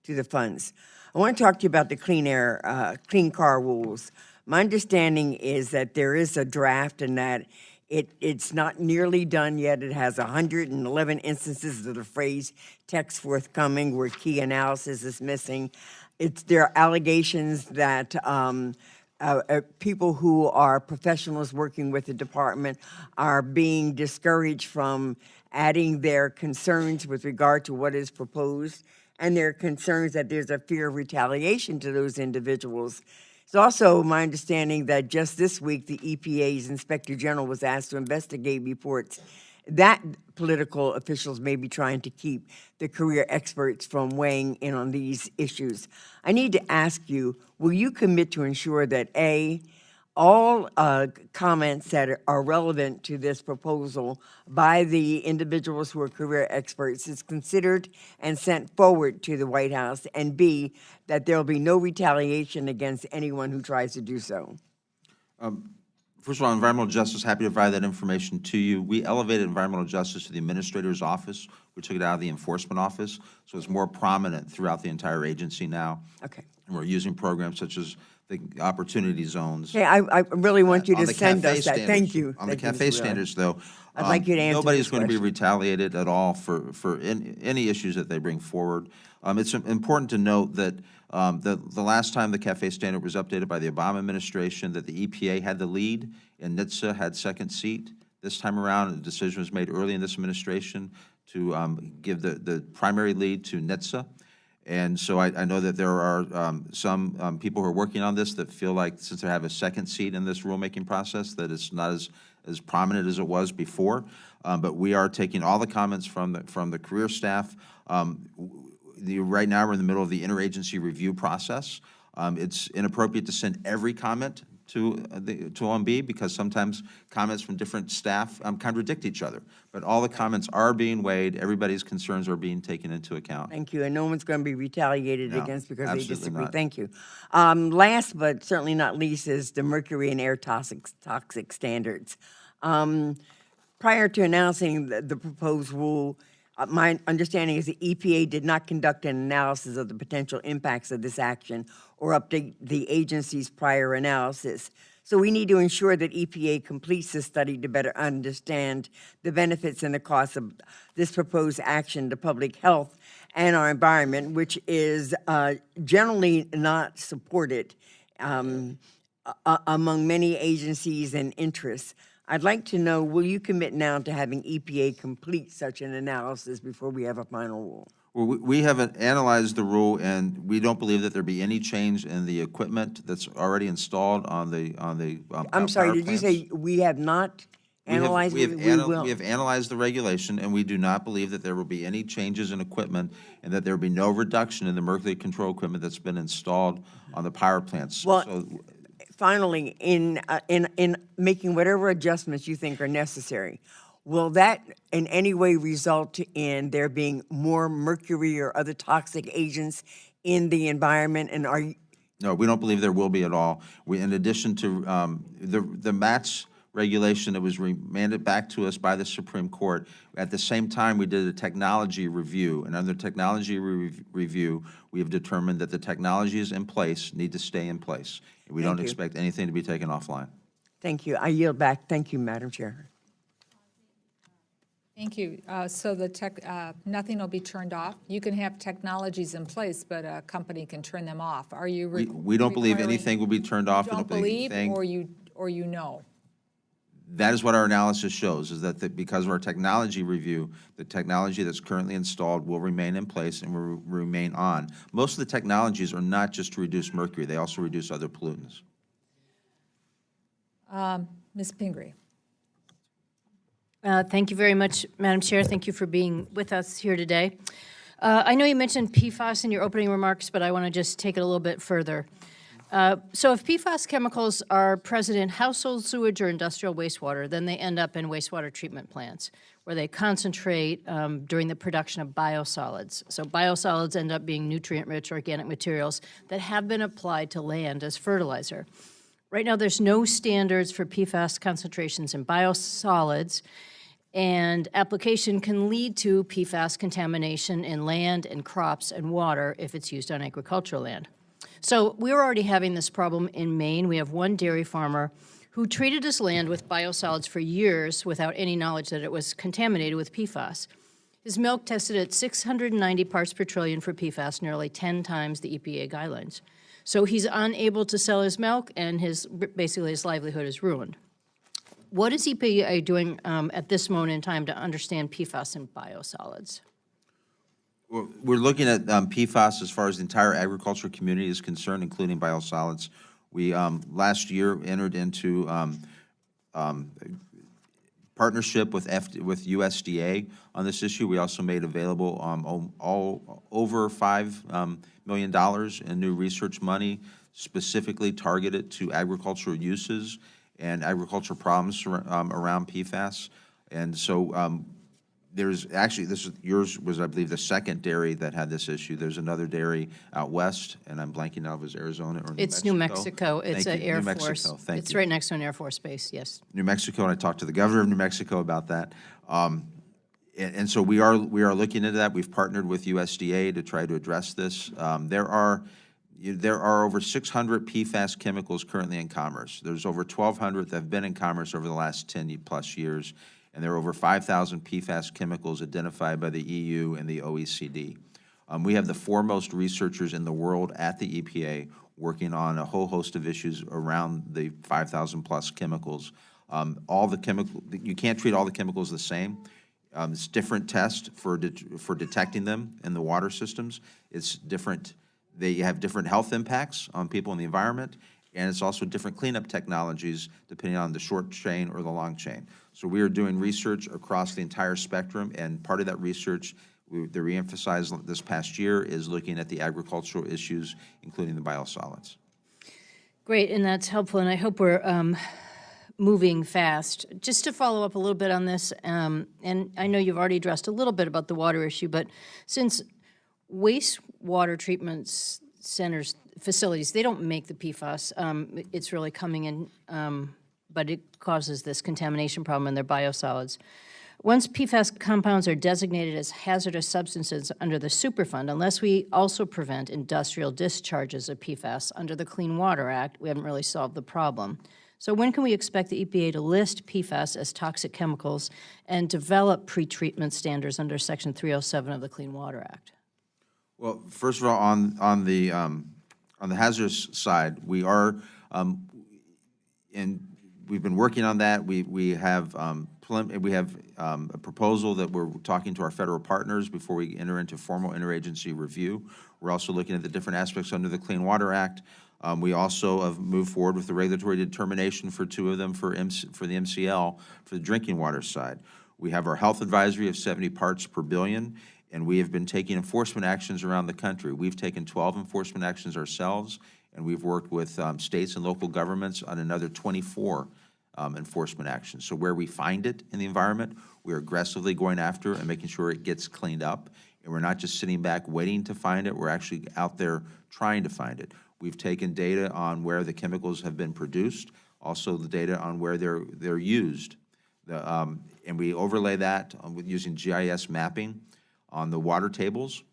to the funds. I want to talk to you about the clean car rules. My understanding is that there is a draft and that it's not nearly done yet. It has 111 instances of the phrase text forthcoming where key analysis is missing. There are allegations that people who are professionals working with the department are being discouraged from adding their concerns with regard to what is proposed, and their concerns that there's a fear of retaliation to those individuals. It's also my understanding that just this week, the EPA's Inspector General was asked to investigate reports that political officials may be trying to keep the career experts from weighing in on these issues. I need to ask you, will you commit to ensure that, A, all comments that are relevant to this proposal by the individuals who are career experts is considered and sent forward to the White House, and B, that there will be no retaliation against anyone who tries to do so? First of all, environmental justice, happy to provide that information to you. We elevated environmental justice to the administrator's office. We took it out of the enforcement office, so it's more prominent throughout the entire agency now. Okay. And we're using programs such as the opportunity zones. Okay, I really want you On to the send CAFE us that. standards- Thank you. On the Thank you, CAFE Mr. Wheeler. standards, though, I'd like you to answer nobody's this going to be question. retaliated at all for any issues that they bring forward. It's important to note that the last time the CAFE standard was updated by the Obama administration, that the EPA had the lead and NHTSA had second seat. This time around, a decision was made early in this administration to give the primary lead to NHTSA. And so I know that there are some people who are working on this that feel like since they have a second seat in this rulemaking process, that it's not as prominent as it was before. But we are taking all the comments from the career staff. Right now, we're in the middle of the interagency review process. It's inappropriate to send every comment to OMB because sometimes comments from different staff contradict each other. But all the comments are being weighed. Everybody's concerns are being taken into account. Thank you, and no one's going to be retaliated No, against because they absolutely disagree. not. Thank you. Last but certainly not least is the mercury and air toxic standards. Prior to announcing the proposed rule, my understanding is the EPA did not conduct an analysis of the potential impacts of this action or update the agency's prior analysis. So we need to ensure that EPA completes this study to better understand the benefits and the costs of this proposed action to public health and our environment, which is generally not supported among many agencies and interests. I'd like to know, will you commit now to having EPA complete such an analysis before we have a final rule? Well, we haven't analyzed the rule, and we don't believe that there be any change in the equipment that's already installed on the I'm sorry, power did you plants. say we have not analyzed? We have will. we have analyzed the regulation, and we do not believe that there will be any changes in equipment and that there will be no reduction in the mercury control equipment that's been installed on the power plants. Well, So, finally, in making whatever adjustments you think are necessary, will that in any way result in there being more mercury or other toxic agents in the environment? And are you, no, we don't believe there will be at all. In addition to the MATS regulation that was remanded back to us by the Supreme Court, at the same time we did a technology review, and under technology review, we have determined that the technologies in place need to stay in place. We don't expect anything to be taken offline. thank you. I yield back. Thank you, Madam Chair. Thank you. So nothing will be turned off? You can have technologies in place, but a company can turn them off. Are you We don't believe requiring- anything will be turned off. You We don't believe, anything- or you know? That is what our analysis shows, is that because of our technology review, the technology that's currently installed will remain in place and will remain on. Most of the technologies are not just to reduce mercury, they also reduce other pollutants. Ms. Pingree? Thank you very much, Madam Chair. Thank you for being with us here today. I know you mentioned PFAS in your opening remarks, but I want to just take it a little bit further. So if PFAS chemicals are present in household sewage or industrial wastewater, then they end up in wastewater treatment plants, where they concentrate during the production of biosolids. So biosolids end up being nutrient-rich organic materials that have been applied to land as fertilizer. Right now, there's no standards for PFAS concentrations in biosolids, and application can lead to PFAS contamination in land and crops and water if it's used on agricultural land. So we're already having this problem in Maine. We have one dairy farmer who treated his land with biosolids for years without any knowledge that it was contaminated with PFAS. His milk tested at 690 parts per trillion for PFAS, nearly 10 times the EPA guidelines. So he's unable to sell his milk, and basically his livelihood is ruined. What is EPA doing at this moment in time to understand PFAS in biosolids? We're looking at PFAS as far as the entire agricultural community is concerned, including biosolids. We last year entered into partnership with USDA on this issue. We also made available over $5 million in new research money specifically targeted to agricultural uses and agricultural problems around PFAS. And so there's actually, yours was, I believe, the second dairy that had this issue. There's another dairy out west, and I'm blanking now if it was Arizona or New Mexico. It's New Mexico. It's an Air Force. New Mexico, thank you. It's right next to an Air Force base, yes. New Mexico, and I talked to the governor of New Mexico about that. And so we are looking into that. We've partnered with USDA to try to address this. There are over 600 PFAS chemicals currently in commerce. There's over 1,200 that have been in commerce over the last 10+ years, and there are over 5,000 PFAS chemicals identified by the EU and the OECD. We have the foremost researchers in the world at the EPA working on a whole host of issues around the 5,000+ chemicals. You can't treat all the chemicals the same. It's different tests for detecting them in the water systems. It's different. They have different health impacts on people and the environment, and it's also different cleanup technologies depending on the short chain or the long chain. So we are doing research across the entire spectrum, and part of that research that we emphasized this past year is looking at the agricultural issues, including the biosolids. Great, and that's helpful, and I hope we're moving fast. Just to follow up a little bit on this, and I know you've already addressed a little bit about the water issue, but since wastewater treatment centers, facilities, they don't make the PFAS, it's really coming in, but it causes this contamination problem in their biosolids. Once PFAS compounds are designated as hazardous substances under the Superfund, unless we also prevent industrial discharges of PFAS under the Clean Water Act, we haven't really solved the problem. So when can we expect the EPA to list PFAS as toxic chemicals and develop pretreatment standards under Section 307 of the Clean Water Act? Well, first of all, on the hazardous side, we are, and we've been working on that. We have a proposal that we're talking to our federal partners before we enter into formal interagency review. We're also looking at the different aspects under the Clean Water Act. We also have moved forward with the regulatory determination for 2 of them for the MCL for the drinking water side. We have our health advisory of 70 parts per billion, and we have been taking enforcement actions around the country. We've taken 12 enforcement actions ourselves, and we've worked with states and local governments on another 24 enforcement actions. So where we find it in the environment, we are aggressively going after and making sure it gets cleaned up, and we're not just sitting back waiting to find it, we're actually out there trying to find it. We've taken data on where the chemicals have been produced, also the data on where they're used. And we overlay that with using GIS mapping on the water tables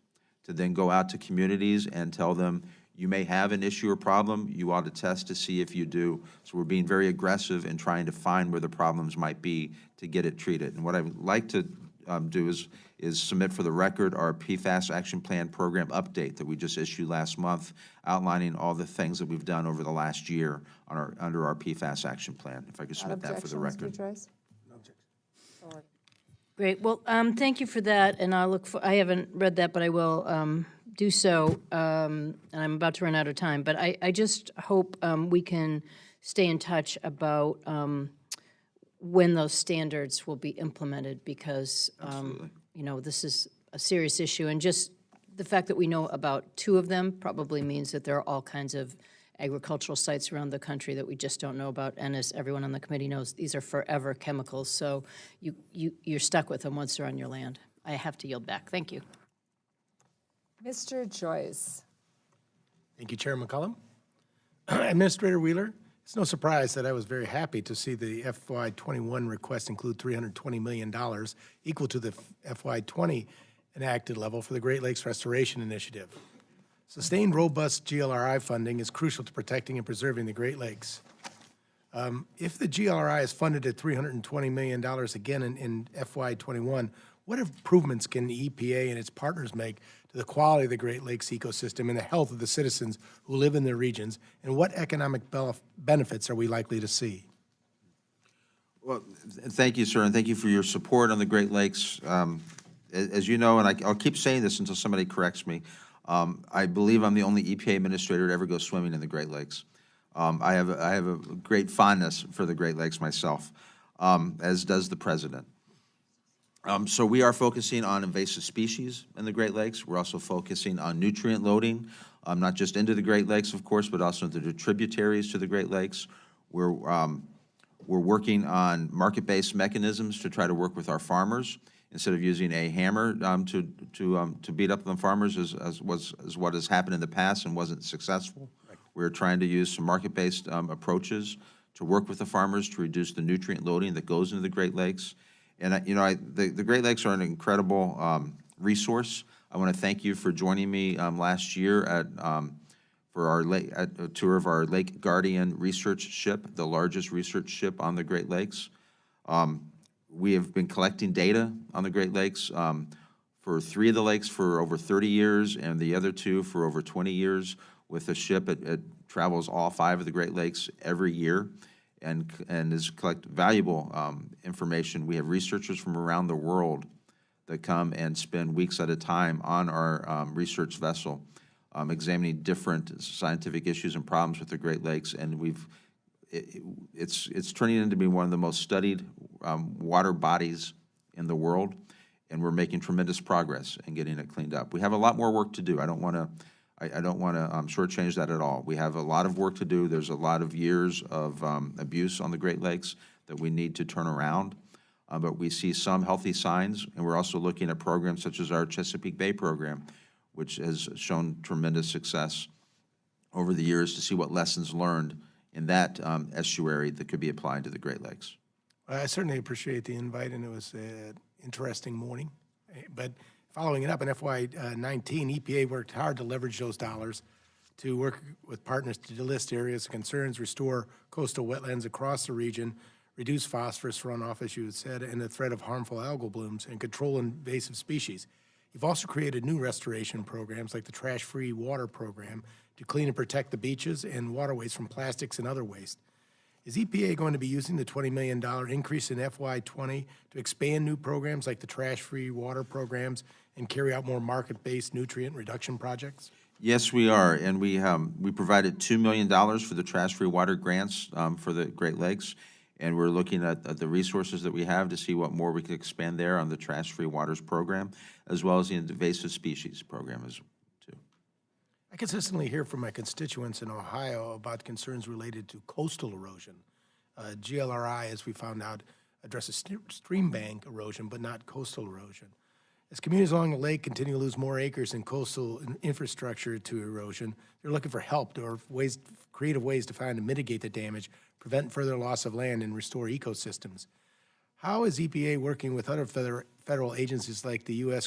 to then go out to communities and tell them, you may have an issue or problem, you ought to test to see if you do. So we're being very aggressive in trying to find where the problems might be to get it treated. And what I would like to do is submit for the record our PFAS Action Plan Program update that we just issued last month, outlining all the things that we've done over the last year on under our PFAS Action Plan. If I could submit that for the record. Great. Well, thank you for that, and I haven't read that, but I will do so, and I'm about to run out of time. But I just hope we can stay in touch about when those standards will be implemented, because you know, this is a serious issue, and just the fact that we know about 2 of them probably means that there are all kinds of agricultural sites around the country that we just don't know about. And as everyone on the committee knows, these are forever chemicals, so you're stuck with them once they're on your land. I have to yield back. Thank you. Mr. Joyce. Thank you, Chair McCollum. Administrator Wheeler, it's no surprise that I was very happy to see the FY21 request include $320 million, equal to the FY20 enacted level for the Great Lakes Restoration Initiative. Sustained, robust GLRI funding is crucial to protecting and preserving the Great Lakes. If the GLRI is funded at $320 million again in FY21, What improvements can the EPA and its partners make to the quality of the Great Lakes ecosystem and the health of the citizens who live in their regions, and what economic benefits are we likely to see? Well, thank you, sir, and thank you for your support on the Great Lakes. As you know, and I'll keep saying this until somebody corrects me, I believe I'm the only EPA administrator to ever go swimming in the Great Lakes. I have a great fondness for the Great Lakes myself, as does the president. So we are focusing on invasive species in the Great Lakes. We're also focusing on nutrient loading, not just into the Great Lakes, of course, but also into the tributaries to the Great Lakes. We're working on market-based mechanisms to try to work with our farmers instead of using a hammer to beat up the farmers as what has happened in the past and wasn't successful. Right. We're trying to use some market-based approaches to work with the farmers to reduce the nutrient loading that goes into the Great Lakes. And the Great Lakes are an incredible resource. I want to thank you for joining me last year at a tour of our Lake Guardian research ship, the largest research ship on the Great Lakes. We have been collecting data on the Great Lakes for 3 of the lakes for over 30 years and the other 2 for over 20 years with a ship. It travels all 5 of the Great Lakes every year and is collect valuable information. We have researchers from around the world that come and spend weeks at a time on our research vessel examining different scientific issues and problems with the Great Lakes, and it's turning into be one of the most studied water bodies in the world, and we're making tremendous progress in getting it cleaned up. We have a lot more work to do. I don't want to shortchange that at all. We have a lot of work to do. There's a lot of years of abuse on the Great Lakes that we need to turn around, but we see some healthy signs, and we're also looking at programs such as our Chesapeake Bay program, which has shown tremendous success over the years, to see what lessons learned in that estuary that could be applied to the Great Lakes. I certainly appreciate the invite, and it was an interesting morning. But following it up, in FY19, EPA worked hard to leverage those dollars to work with partners to list areas of concerns, restore coastal wetlands across the region, reduce phosphorus runoff, as you had said, and the threat of harmful algal blooms, and control invasive species. You've also created new restoration programs like the Trash-Free Water Program to clean and protect the beaches and waterways from plastics and other waste. Is EPA going to be using the $20 million increase in FY20 to expand new programs like the Trash-Free Water Programs and carry out more market-based nutrient reduction projects? Yes, we are, and we provided $2 million for the Trash-Free Water grants for the Great Lakes, and we're looking at the resources that we have to see what more we could expand there on the Trash-Free Waters program, as well as the invasive species program too. I consistently hear from my constituents in Ohio about concerns related to coastal erosion. GLRI, as we found out, addresses stream bank erosion, but not coastal erosion. As communities along the lake continue to lose more acres in coastal infrastructure to erosion, they're looking for help or creative ways to find and mitigate the damage, prevent further loss of land, and restore ecosystems. How is EPA working with other federal agencies like the U.S.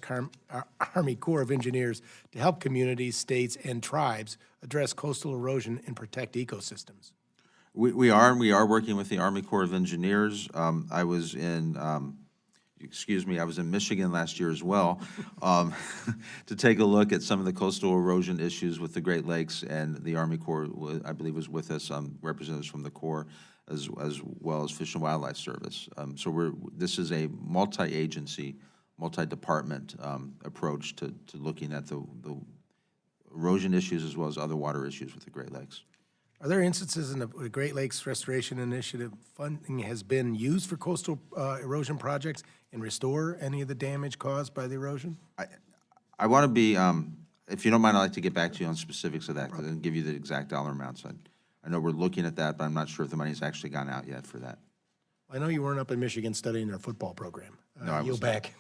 Army Corps of Engineers to help communities, states, and tribes address coastal erosion and protect ecosystems? We are working with the Army Corps of Engineers. I was in Michigan last year as well to take a look at some of the coastal erosion issues with the Great Lakes, and the Army Corps, I believe, was with us, representatives from the Corps, as well as Fish and Wildlife Service. This is a multi-agency, multi-department approach to looking at the erosion issues as well as other water issues with the Great Lakes. Are there instances in the Great Lakes Restoration Initiative funding has been used for coastal erosion projects and restore any of the damage caused by the erosion? I want to be, if you don't mind, I'd like to get back to you on specifics of that and give you the exact dollar amounts. I know we're looking at that, but I'm not sure if the money's actually gone out yet for that. I know you weren't up in Michigan studying their football program. No, I was back.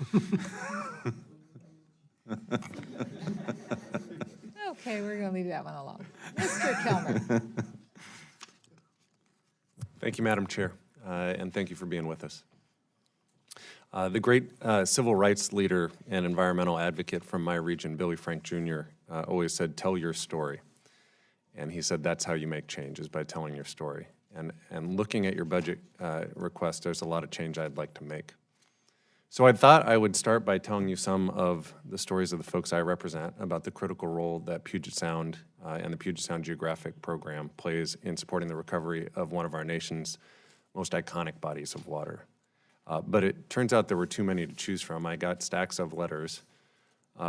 Okay, we're going to leave that one alone. Mr. Kilmer. Thank you, Madam Chair, and thank you for being with us. The great civil rights leader and environmental advocate from my region, Billy Frank Jr., always said, "Tell your story." And he said that's how you make change, is by telling your story. And looking at your budget request, there's a lot of change I'd like to make. So I thought I would start by telling you some of the stories of the folks I represent about the critical role that Puget Sound and the Puget Sound Geographic Program plays in supporting the recovery of one of our nation's most iconic bodies of water. But it turns out there were too many to choose from. I got stacks of letters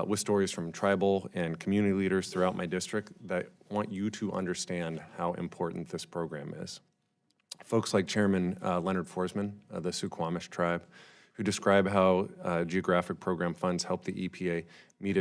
with stories from tribal and community leaders throughout my district that want you to understand how important this program is. Folks like Chairman Leonard Forsman of the Suquamish tribe, who describe how geographic program funds help the EPA meet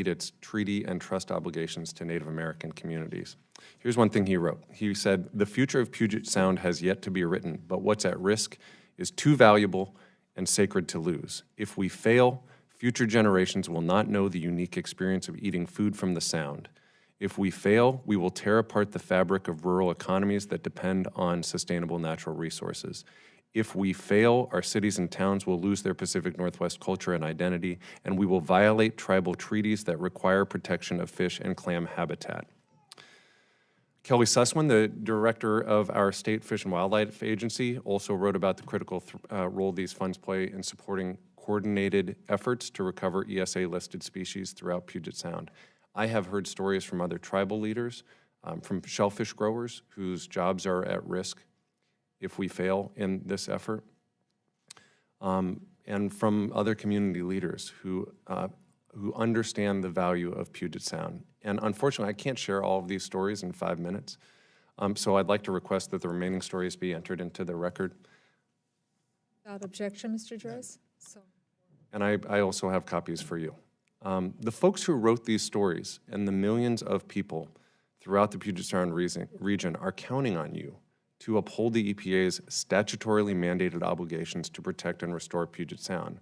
its treaty and trust obligations to Native American communities. Here's one thing he wrote. He said, "The future of Puget Sound has yet to be written, but what's at risk is too valuable and sacred to lose. If we fail, future generations will not know the unique experience of eating food from the Sound. If we fail, we will tear apart the fabric of rural economies that depend on sustainable natural resources. If we fail, our cities and towns will lose their Pacific Northwest culture and identity, and we will violate tribal treaties that require protection of fish and clam habitat." Kelly Sussman, the director of our State Fish and Wildlife Agency, also wrote about the critical role these funds play in supporting coordinated efforts to recover ESA-listed species throughout Puget Sound. I have heard stories from other tribal leaders, from shellfish growers whose jobs are at risk if we fail in this effort, and from other community leaders who understand the value of Puget Sound. And unfortunately, I can't share all of these stories in 5 minutes, so I'd like to request that the remaining stories be entered into the record. Without objection, Mr. Joyce? So. And I also have copies for you. The folks who wrote these stories and the millions of people throughout the Puget Sound region are counting on you to uphold the EPA's statutorily mandated obligations to protect and restore Puget Sound.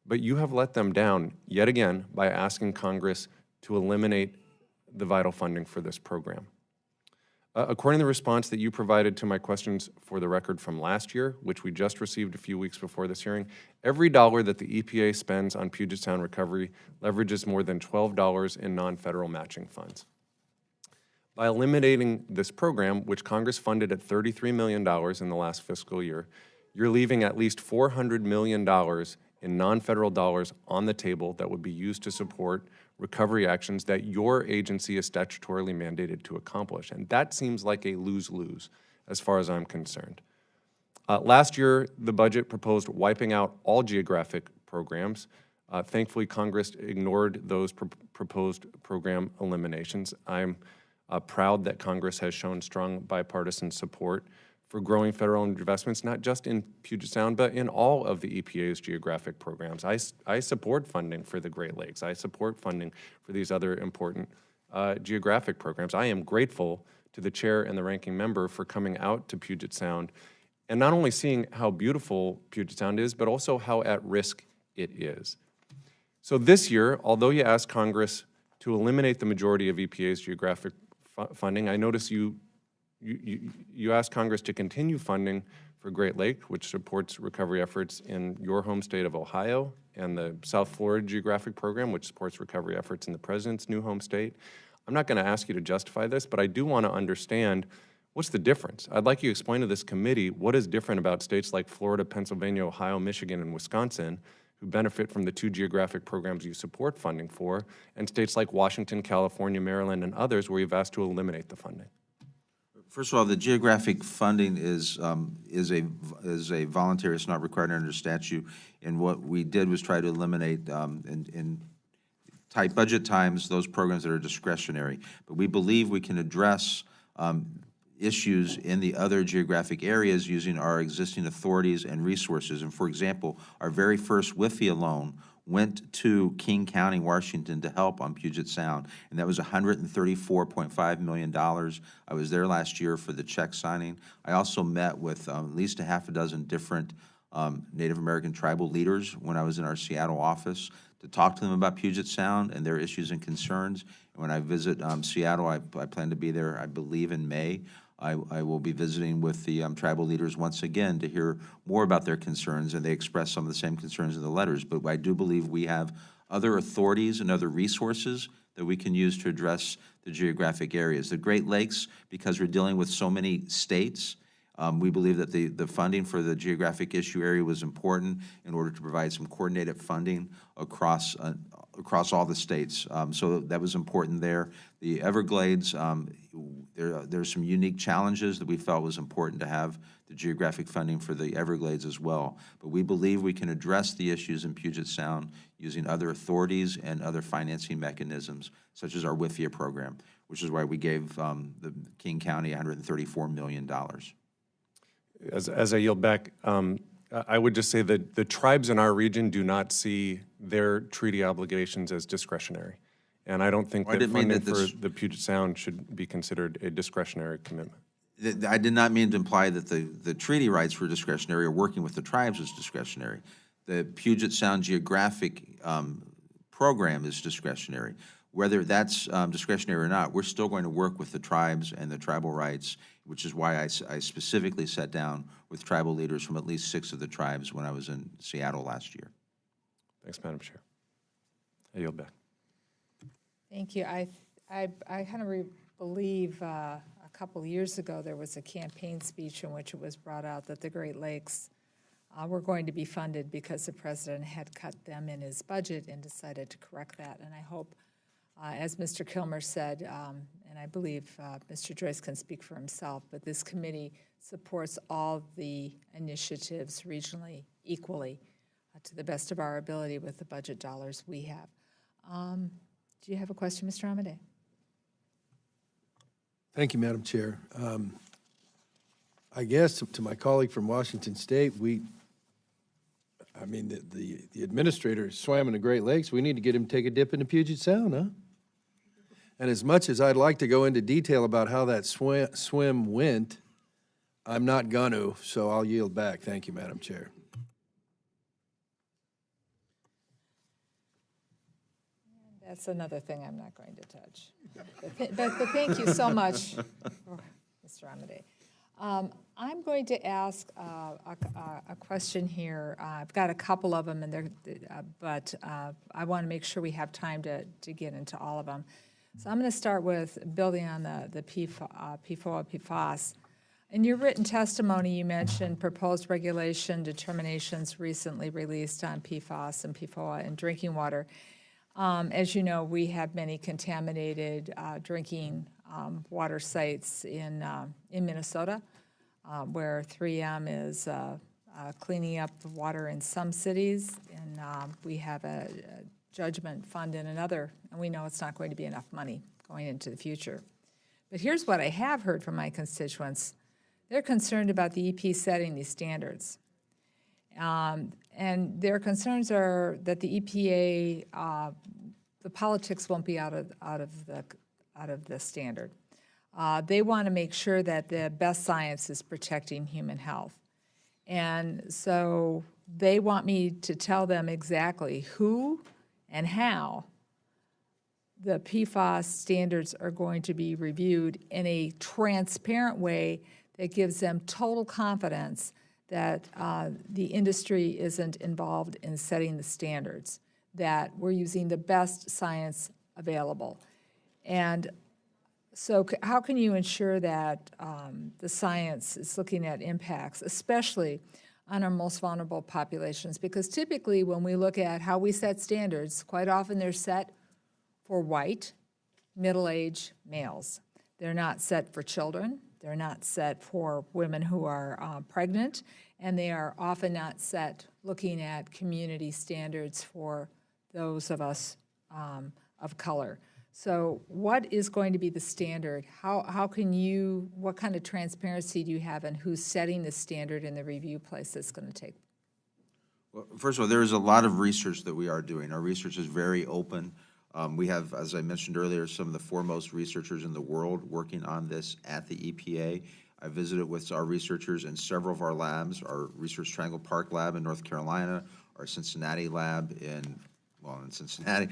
But you have let them down yet again by asking Congress to eliminate the vital funding for this program. According to the response that you provided to my questions for the record from last year, which we just received a few weeks before this hearing, every dollar that the EPA spends on Puget Sound recovery leverages more than $12 in non-federal matching funds. By eliminating this program, which Congress funded at $33 million in the last fiscal year, you're leaving at least $400 million in non-federal dollars on the table that would be used to support recovery actions that your agency is statutorily mandated to accomplish. And that seems like a lose-lose as far as I'm concerned. Last year, the budget proposed wiping out all geographic programs. Thankfully, Congress ignored those proposed program eliminations. I'm proud that Congress has shown strong bipartisan support for growing federal investments, not just in Puget Sound, but in all of the EPA's geographic programs. I support funding for the Great Lakes. I support funding for these other important geographic programs. I am grateful to the chair and the ranking member for coming out to Puget Sound and not only seeing how beautiful Puget Sound is, but also how at risk it is. So this year, although you asked Congress to eliminate the majority of EPA's geographic funding, I notice you asked Congress to continue funding for Great Lake, which supports recovery efforts in your home state of Ohio, and the South Florida Geographic Program, which supports recovery efforts in the president's new home state. I'm not going to ask you to justify this, but I do want to understand what's the difference. I'd like you to explain to this committee what is different about states like Florida, Pennsylvania, Ohio, Michigan, and Wisconsin, who benefit from the two geographic programs you support funding for, and states like Washington, California, Maryland, and others where you've asked to eliminate the funding. First of all, the geographic funding is a voluntary, it's not required under statute. And what we did was try to eliminate in tight budget times those programs that are discretionary. But we believe we can address issues in the other geographic areas using our existing authorities and resources. And for example, our very first WIFIA loan went to King County, Washington to help on Puget Sound, and that was $134.5 million. I was there last year for the check signing. I also met with at least a half a dozen different Native American tribal leaders when I was in our Seattle office to talk to them about Puget Sound and their issues and concerns. And when I visit Seattle, I plan to be there, I believe, in May. I will be visiting with the tribal leaders once again to hear more about their concerns, and they express some of the same concerns in the letters. But I do believe we have other authorities and other resources that we can use to address the geographic areas. The Great Lakes, because we're dealing with so many states, We believe that the funding for the geographic issue area was important in order to provide some coordinated funding across all the states. So that was important there. The Everglades, there's some unique challenges that we felt was important to have the geographic funding for the Everglades as well. But we believe we can address the issues in Puget Sound using other authorities and other financing mechanisms, such as our WIFIA program, which is why we gave the King County $134 million. As I yield back, I would just say that the tribes in our region do not see their treaty obligations as discretionary. And I don't think Well, I that didn't mean funding that for the Puget Sound should be considered a discretionary commitment. I did not mean to imply that the treaty rights were discretionary or working with the tribes was discretionary. The Puget Sound geographic program is discretionary. Whether that's discretionary or not, we're still going to work with the tribes and the tribal rights, which is why I specifically sat down with tribal leaders from at least 6 of the tribes when I was in Seattle last year. Thanks, Madam Chair. I yield back. Thank you. I kind of believe a couple years ago there was a campaign speech in which it was brought out that the Great Lakes were going to be funded because the president had cut them in his budget and decided to correct that. And I hope, as Mr. Kilmer said, and I believe Mr. Joyce can speak for himself, but this committee supports all the initiatives regionally equally to the best of our ability with the budget dollars we have. Do you have a question, Mr. Amade? Thank you, Madam Chair. I guess to my colleague from Washington State, the administrator swam in the Great Lakes. We need to get him to take a dip in the Puget Sound, huh? And as much as I'd like to go into detail about how that swim went, I'm not going to, so I'll yield back. Thank you, Madam Chair. That's another thing I'm not going to touch. But thank you so much, Mr. Amade. I'm going to ask a question here. I've got a couple of them, but I want to make sure we have time to get into all of them. So I'm going to start with building on the PFOA/PFAS. In your written testimony, you mentioned proposed regulation determinations recently released on PFAS and PFOA in drinking water. As you know, we have many contaminated drinking water sites in Minnesota, where 3M is cleaning up the water in some cities, and we have a judgment fund in another, and we know it's not going to be enough money going into the future. But here's what I have heard from my constituents. They're concerned about the EP setting these standards. And their concerns are that the EPA, the politics won't be out of the standard. They want to make sure that the best science is protecting human health. And so they want me to tell them exactly who and how the PFAS standards are going to be reviewed in a transparent way that gives them total confidence that the industry isn't involved in setting the standards, that we're using the best science available. And so how can you ensure that the science is looking at impacts, especially on our most vulnerable populations? Because typically when we look at how we set standards, quite often they're set for white, middle-aged males. They're not set for children. They're not set for women who are pregnant, and they are often not set looking at community standards for those of us of color. So what is going to be the standard? How can you, what kind of transparency do you have in who's setting the standard in the review place that's going to take? Well, first of all, there is a lot of research that we are doing. Our research is very open. We have, as I mentioned earlier, some of the foremost researchers in the world working on this at the EPA. I visited with our researchers in several of our labs, our Research Triangle Park lab in North Carolina, our Cincinnati lab in Cincinnati.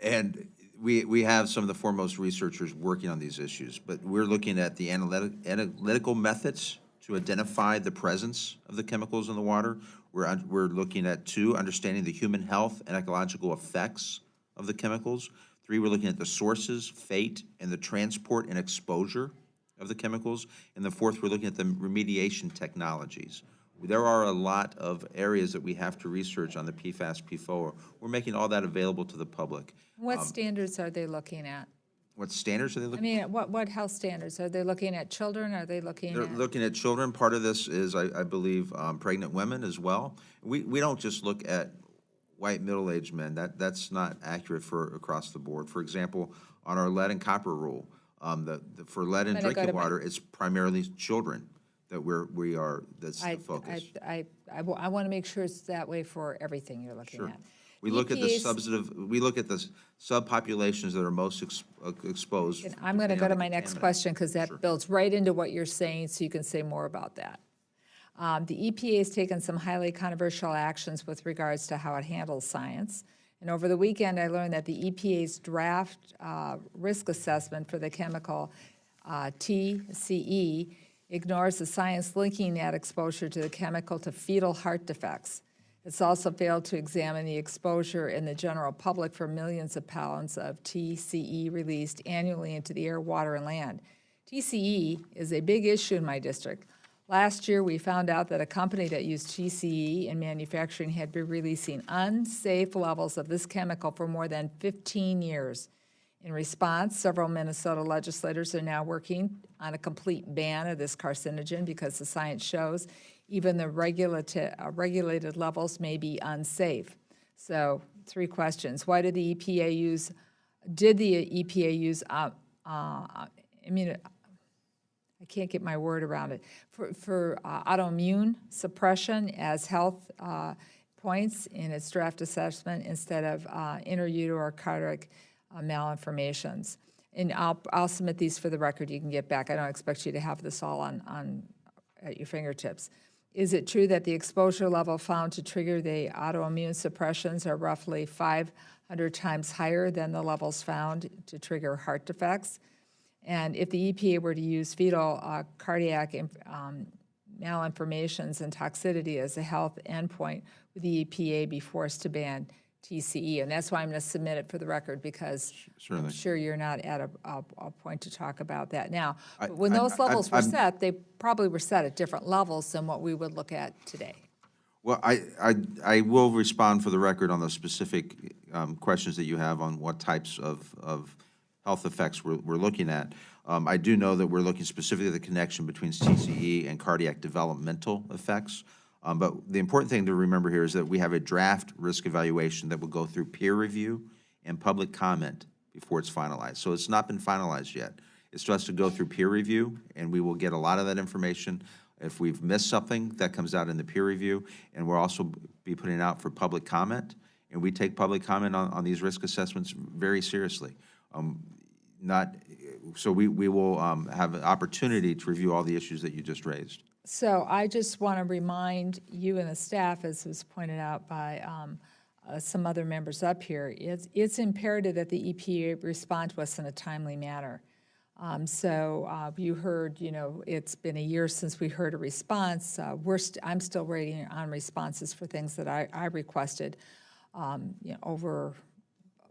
And we have some of the foremost researchers working on these issues. But we're looking at the analytical methods to identify the presence of the chemicals in the water. We're looking at 2, understanding the human health and ecological effects of the chemicals. 3, we're looking at the sources, fate, and the transport and exposure of the chemicals. And the fourth, we're looking at the remediation technologies. There are a lot of areas that we have to research on the PFAS, PFOA. We're making all that available to the public. What standards are they looking at? What standards are they I looking? mean, what health standards? Are they looking at children? Are they looking They're at? looking at children. Part of this is, I believe, pregnant women as well. We don't just look at white middle-aged men. That's not accurate for across the board. For example, on our lead and copper rule, for lead in drinking water, it's primarily children that that's the focus. I want to make sure it's that way for everything you're looking at. We look at the EPA's we look at the subpopulations that are most exposed. And I'm going to go to my on next contaminants. question because that Sure. builds right into what you're saying, so you can say more about that. The EPA has taken some highly controversial actions with regards to how it handles science. And over the weekend, I learned that the EPA's draft risk assessment for the chemical TCE ignores the science linking that exposure to the chemical to fetal heart defects. It's also failed to examine the exposure in the general public for millions of pounds of TCE released annually into the air, water, and land. TCE is a big issue in my district. Last year, we found out that a company that used TCE in manufacturing had been releasing unsafe levels of this chemical for more than 15 years. In response, several Minnesota legislators are now working on a complete ban of this carcinogen because the science shows even the regulated levels may be unsafe. So, three questions. Why did the EPA use, I can't get my word around it, for autoimmune suppression as health points in its draft assessment instead of intrauterine cardiac malformations? And I'll submit these for the record. You can get back. I don't expect you to have this all at your fingertips. Is it true that the exposure level found to trigger the autoimmune suppressions are roughly 500 times higher than the levels found to trigger heart defects? And if the EPA were to use fetal cardiac malformations and toxicity as a health endpoint, would the EPA be forced to ban TCE? And that's why I'm going to submit it for the record, because Certainly. I'm sure you're not at a point to talk about that now. But when those levels were set, they probably were set at different levels than what we would look at today. Well, I will respond for the record on the specific questions that you have on what types of health effects we're looking at. I do know that we're looking specifically at the connection between TCE and cardiac developmental effects. But the important thing to remember here is that we have a draft risk evaluation that will go through peer review and public comment before it's finalized. So it's not been finalized yet. It's just to go through peer review, and we will get a lot of that information. If we've missed something, that comes out in the peer review, and we'll also be putting it out for public comment. And we take public comment on these risk assessments very seriously. So we will have an opportunity to review all the issues that you just raised. So I just want to remind you and the staff, as was pointed out by some other members up here, it's imperative that the EPA respond to us in a timely manner. You heard, it's been a year since we heard a response. I'm still waiting on responses for things that I requested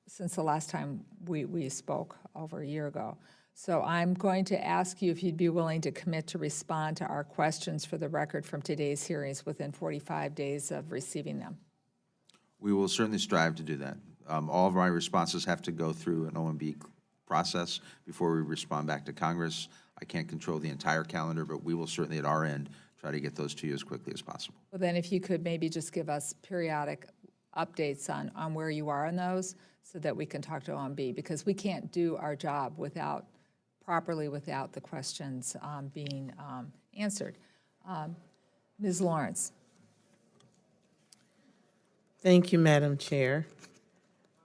since the last time we spoke over a year ago. So I'm going to ask you if you'd be willing to commit to respond to our questions for the record from today's hearings within 45 days of receiving them. We will certainly strive to do that. All of my responses have to go through an OMB process before we respond back to Congress. I can't control the entire calendar, but we will certainly at our end try to get those to you as quickly as possible. Well, then if you could maybe just give us periodic updates on where you are on those so that we can talk to OMB, because we can't do our job properly without the questions being answered. Ms. Lawrence. Thank you, Madam Chair.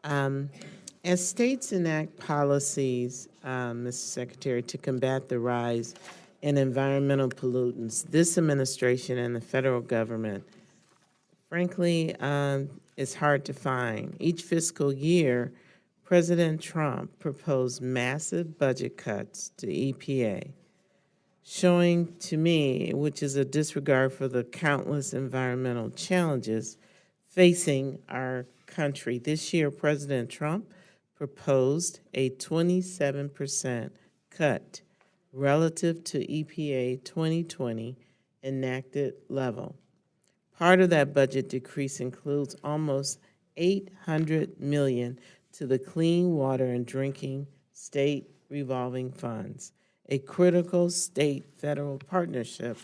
As states enact policies, Mr. Secretary, to combat the rise in environmental pollutants, this administration and the federal government, frankly, is hard to find. Each fiscal year, President Trump proposed massive budget cuts to EPA, showing to me, which is a disregard for the countless environmental challenges facing our country. This year, President Trump proposed a 27% cut, relative to EPA 2020 enacted level. Part of that budget decrease includes almost $800 million to the Clean Water and Drinking State Revolving Funds, a critical state-federal partnership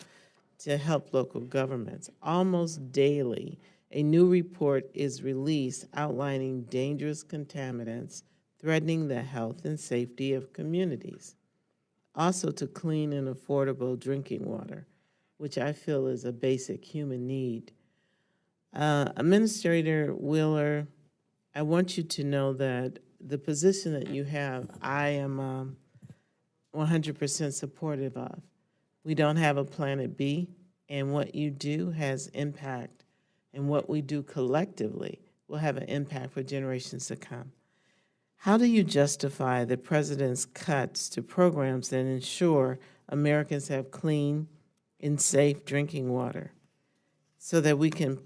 to help local governments. Almost daily, a new report is released outlining dangerous contaminants threatening the health and safety of communities. Also to clean and affordable drinking water, which I feel is a basic human need. Administrator Wheeler, I want you to know that the position that you have, I am 100% supportive of. We don't have a planet B, and what you do has impact, and what we do collectively will have an impact for generations to come. How do you justify the president's cuts to programs that ensure Americans have clean and safe drinking water so that we can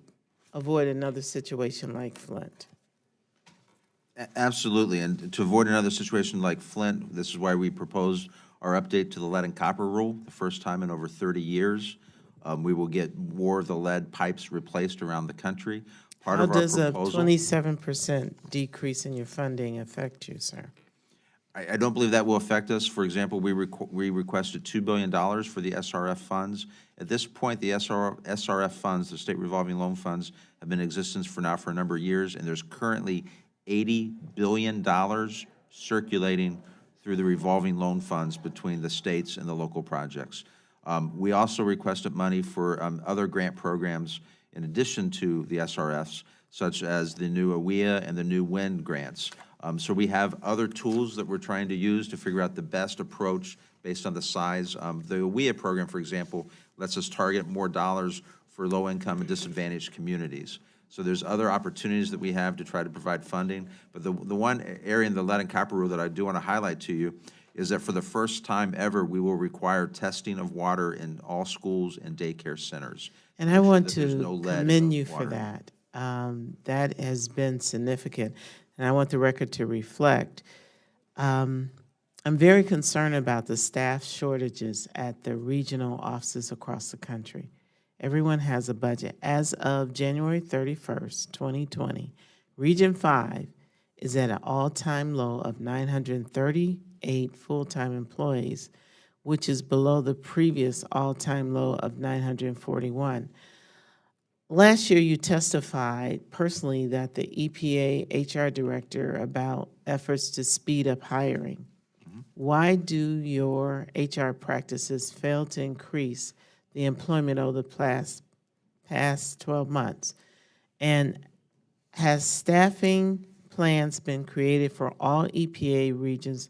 avoid another situation like Flint? Absolutely, and to avoid another situation like Flint, this is why we proposed our update to the lead and copper rule, the first time in over 30 years. We will get more of the lead pipes replaced around the country. Part How of our does a proposal, 27% decrease in your funding affect you, sir? I don't believe that will affect us. For example, we requested $2 billion for the SRF funds. At this point, the SRF funds, the state revolving loan funds, have been in existence for a number of years, and there's currently $80 billion circulating through the revolving loan funds between the states and the local projects. We also requested money for other grant programs in addition to the SRFs, such as the new AWIA and the new WIND grants. So we have other tools that we're trying to use to figure out the best approach based on the size. The AWIA program, for example, lets us target more dollars for low-income and disadvantaged communities. So there's other opportunities that we have to try to provide funding. But the one area in the lead and copper rule that I do want to highlight to you is that for the first time ever, we will require testing of water in all schools and daycare centers. And I want there's to no lead in commend the you for water. that. That has been significant, and I want the record to reflect. I'm very concerned about the staff shortages at the regional offices across the country. Everyone has a budget. As of January 31st, 2020, Region 5 is at an all-time low of 938 full-time employees, which is below the previous all-time low of 941. Last year, you testified personally that the EPA HR director about efforts to speed up hiring. Why do your HR practices fail to increase the employment over the past 12 months? And has staffing plans been created for all EPA regions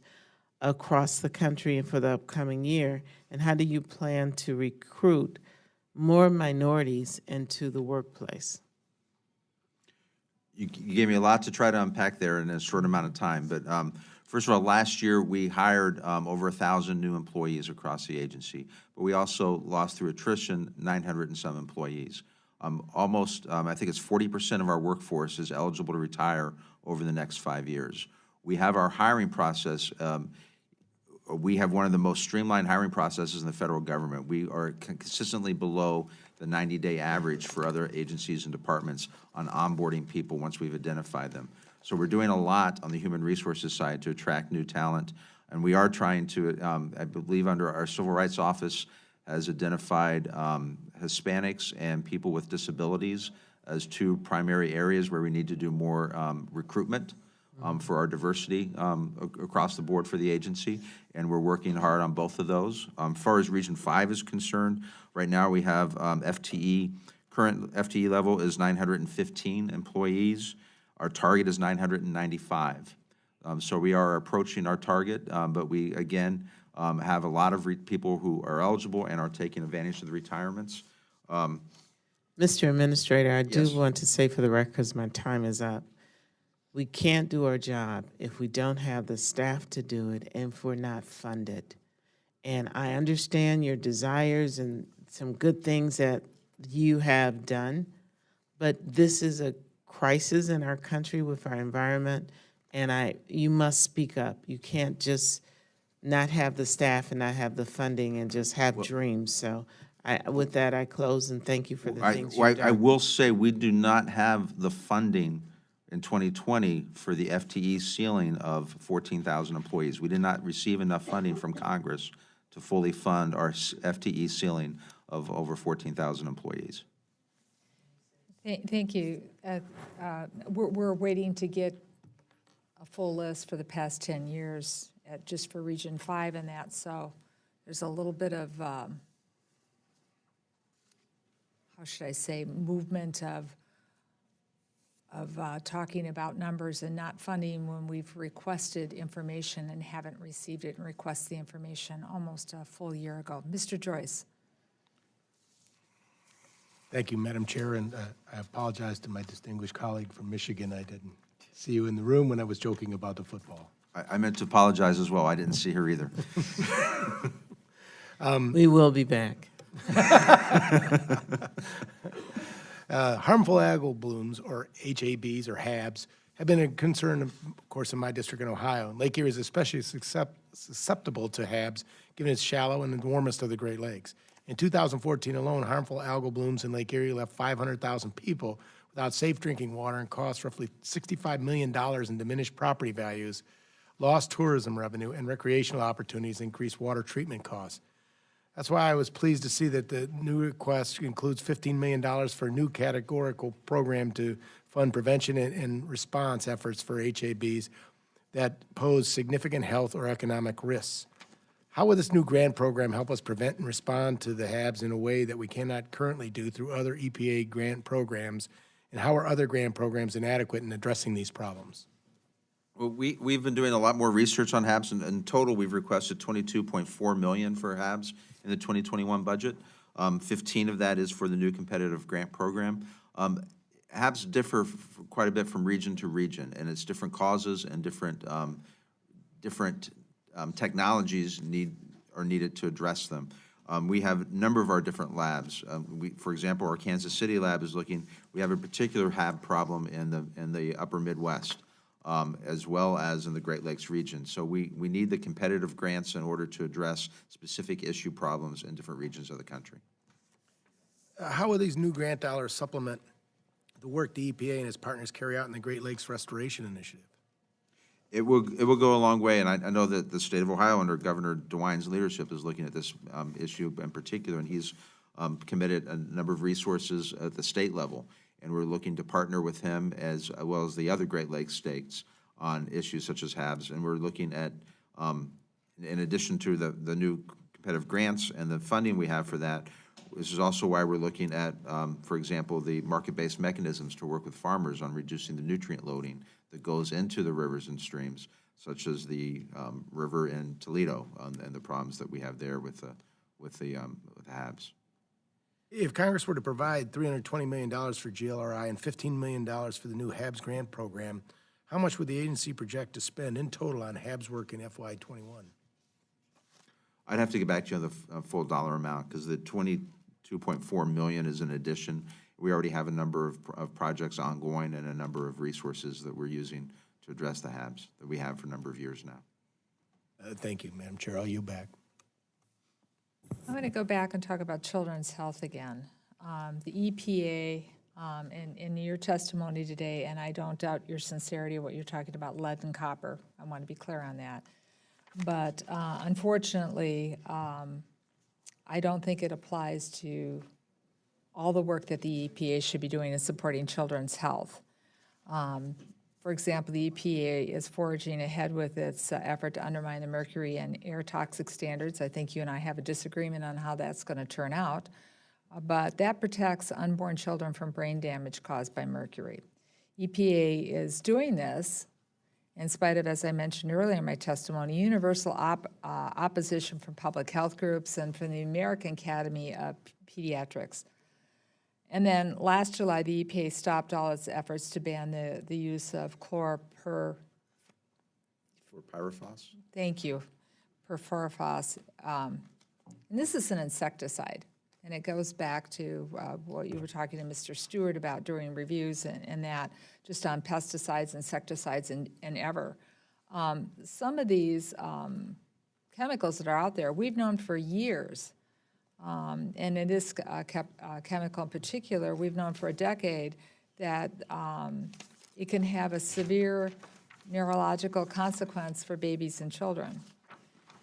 across the country and for the upcoming year? And how do you plan to recruit more minorities into the workplace? You gave me a lot to try to unpack there in a short amount of time. But first of all, last year we hired over 1,000 new employees across the agency. But we also lost through attrition 900 and some employees. I think it's 40% of our workforce is eligible to retire over the next 5 years. We have our hiring process. We have one of the most streamlined hiring processes in the federal government. We are consistently below the 90-day average for other agencies and departments on onboarding people once we've identified them. So we're doing a lot on the human resources side to attract new talent, and we are trying to, I believe under our Civil Rights Office has identified Hispanics and people with disabilities as two primary areas where we need to do more recruitment for our diversity across the board for the agency, and we're working hard on both of those. As far as Region 5 is concerned, right now we have FTE, current FTE level is 915 employees. Our target is 995. So we are approaching our target, but we, again, have a lot of people who are eligible and are taking advantage of the retirements. Mr. Administrator, I do Yes. want to say for the record, because my time is up, we can't do our job if we don't have the staff to do it and if we're not funded. And I understand your desires and some good things that you have done, but this is a crisis in our country with our environment, and you must speak up. You can't just not have the staff and not have the funding and just have dreams. So with that, I close and thank you for the things you've done. I will say, we do not have the funding in 2020 for the FTE ceiling of 14,000 employees. We did not receive enough funding from Congress to fully fund our FTE ceiling of over 14,000 employees. Thank you. We're waiting to get a full list for the past 10 years, just for Region 5 and that, so there's a little bit of, how should I say, movement of talking about numbers and not funding when we've requested information and haven't received it, and request the information almost a full year ago. Mr. Joyce. Thank you, Madam Chair, and I apologize to my distinguished colleague from Michigan. I didn't see you in the room when I was joking about the football. I meant to apologize as well. I didn't see her either. We will be back. Harmful algal blooms, or HABs or HABs, have been a concern, of course, in my district in Ohio. And Lake Erie is especially susceptible to HABs, given it's shallow and the warmest of the Great Lakes. In 2014 alone, harmful algal blooms in Lake Erie left 500,000 people without safe drinking water and cost roughly $65 million in diminished property values, lost tourism revenue, and recreational opportunities, increased water treatment costs. That's why I was pleased to see that the new request includes $15 million for a new categorical program to fund prevention and response efforts for HABs that pose significant health or economic risks. How will this new grant program help us prevent and respond to the HABs in a way that we cannot currently do through other EPA grant programs? And how are other grant programs inadequate in addressing these problems? Well, we've been doing a lot more research on HABs. In total, we've requested $22.4 million for HABs in the 2021 budget. 15 of that is for the new competitive grant program. HABs differ quite a bit from region to region, and it's different causes and different technologies are needed to address them. We have a number of our different labs. For example, our Kansas City lab is looking. We have a particular HAB problem in the upper Midwest, as well as in the Great Lakes region. So we need the competitive grants in order to address specific issue problems in different regions of the country. How will these new grant dollars supplement the work the EPA and its partners carry out in the Great Lakes Restoration Initiative? It will go a long way, and I know that the state of Ohio, under Governor DeWine's leadership, is looking at this issue in particular, and he's committed a number of resources at the state level, and we're looking to partner with him as well as the other Great Lakes states on issues such as HABs, and we're looking at, in addition to the new competitive grants and the funding we have for that, this is also why we're looking at, for example, the market-based mechanisms to work with farmers on reducing the nutrient loading that goes into the rivers and streams, such as the river in Toledo and the problems that we have there with HABs. If Congress were to provide $320 million for GLRI and $15 million for the new HABs grant program, how much would the agency project to spend in total on HABs work in FY21? I'd have to get back to you on the full dollar amount, because the $22.4 million is an addition. We already have a number of projects ongoing and a number of resources that we're using to address the HABs that we have for a number of years now. Thank you, Madam Chair. I'll yield back. I'm going to go back and talk about children's health again. The EPA, in your testimony today, and I don't doubt your sincerity of what you're talking about, lead and copper. I want to be clear on that. But unfortunately, I don't think it applies to all the work that the EPA should be doing in supporting children's health. For example, the EPA is forging ahead with its effort to undermine the mercury and air toxic standards. I think you and I have a disagreement on how that's going to turn out, but that protects unborn children from brain damage caused by mercury. EPA is doing this in spite of, as I mentioned earlier in my testimony, universal opposition from public health groups and from the American Academy of Pediatrics. And then last July, the EPA stopped all its efforts to ban the use of chlorpyrifos. Thank you, perfluorophos. And this is an insecticide, and it goes back to what you were talking to Mr. Stewart about during reviews and that, just on pesticides, insecticides, and ever. Some of these chemicals that are out there, we've known for years, and in this chemical in particular, we've known for a decade that it can have a severe neurological consequence for babies and children.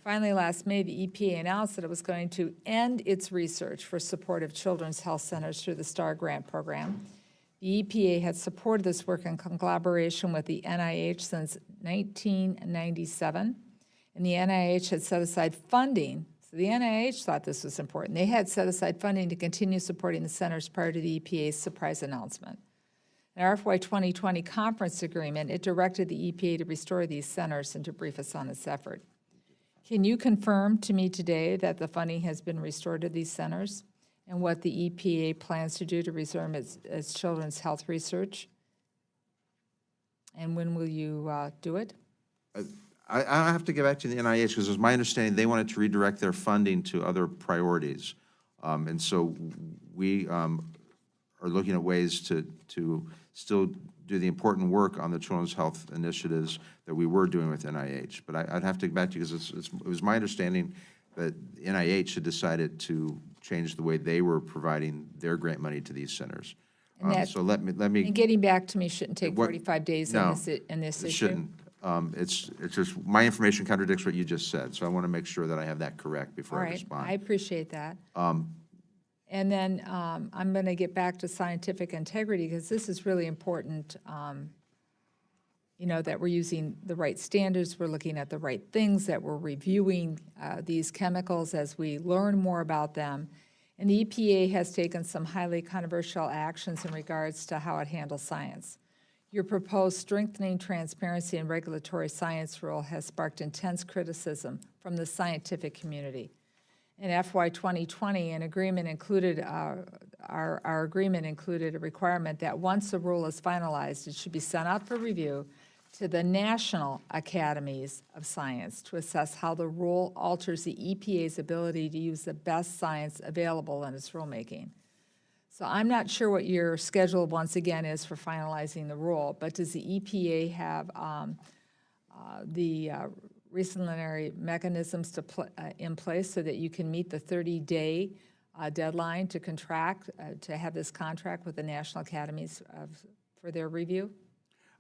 Finally, last May, the EPA announced that it was going to end its research for support of children's health centers through the STAR grant program. The EPA had supported this work in collaboration with the NIH since 1997, and the NIH had set aside funding. So the NIH thought this was important. They had set aside funding to continue supporting the centers prior to the EPA's surprise announcement. In our FY2020 conference agreement, it directed the EPA to restore these centers and to brief us on its effort. Can you confirm to me today that the funding has been restored to these centers and what the EPA plans to do to resume its children's health research? And when will you do it? I have to get back to the NIH because it was my understanding they wanted to redirect their funding to other priorities. And so we are looking at ways to still do the important work on the children's health initiatives that we were doing with NIH. But I'd have to get back to you because it was my understanding that NIH had decided to change the way they were providing their grant money to these centers. So let me. And getting back to me shouldn't take 45 days no, in this it issue? Shouldn't. It's just my information contradicts what you just said, so I want to make sure that I have that correct before I respond. All right, I appreciate that. And then I'm going to get back to scientific integrity because this is really important, you know, that we're using the right standards, we're looking at the right things, that we're reviewing these chemicals as we learn more about them. And the EPA has taken some highly controversial actions in regards to how it handles science. Your proposed strengthening transparency and regulatory science rule has sparked intense criticism from the scientific community. In FY 2020, an agreement included, our agreement included a requirement that once the rule is finalized, it should be sent out for review to the National Academies of Science to assess how the rule alters the EPA's ability to use the best science available in its rulemaking. So I'm not sure what your schedule, once again, is for finalizing the rule, but does the EPA have the recently mechanisms in place so that you can meet the 30-day deadline to contract, to have this contract with the National Academies for their review?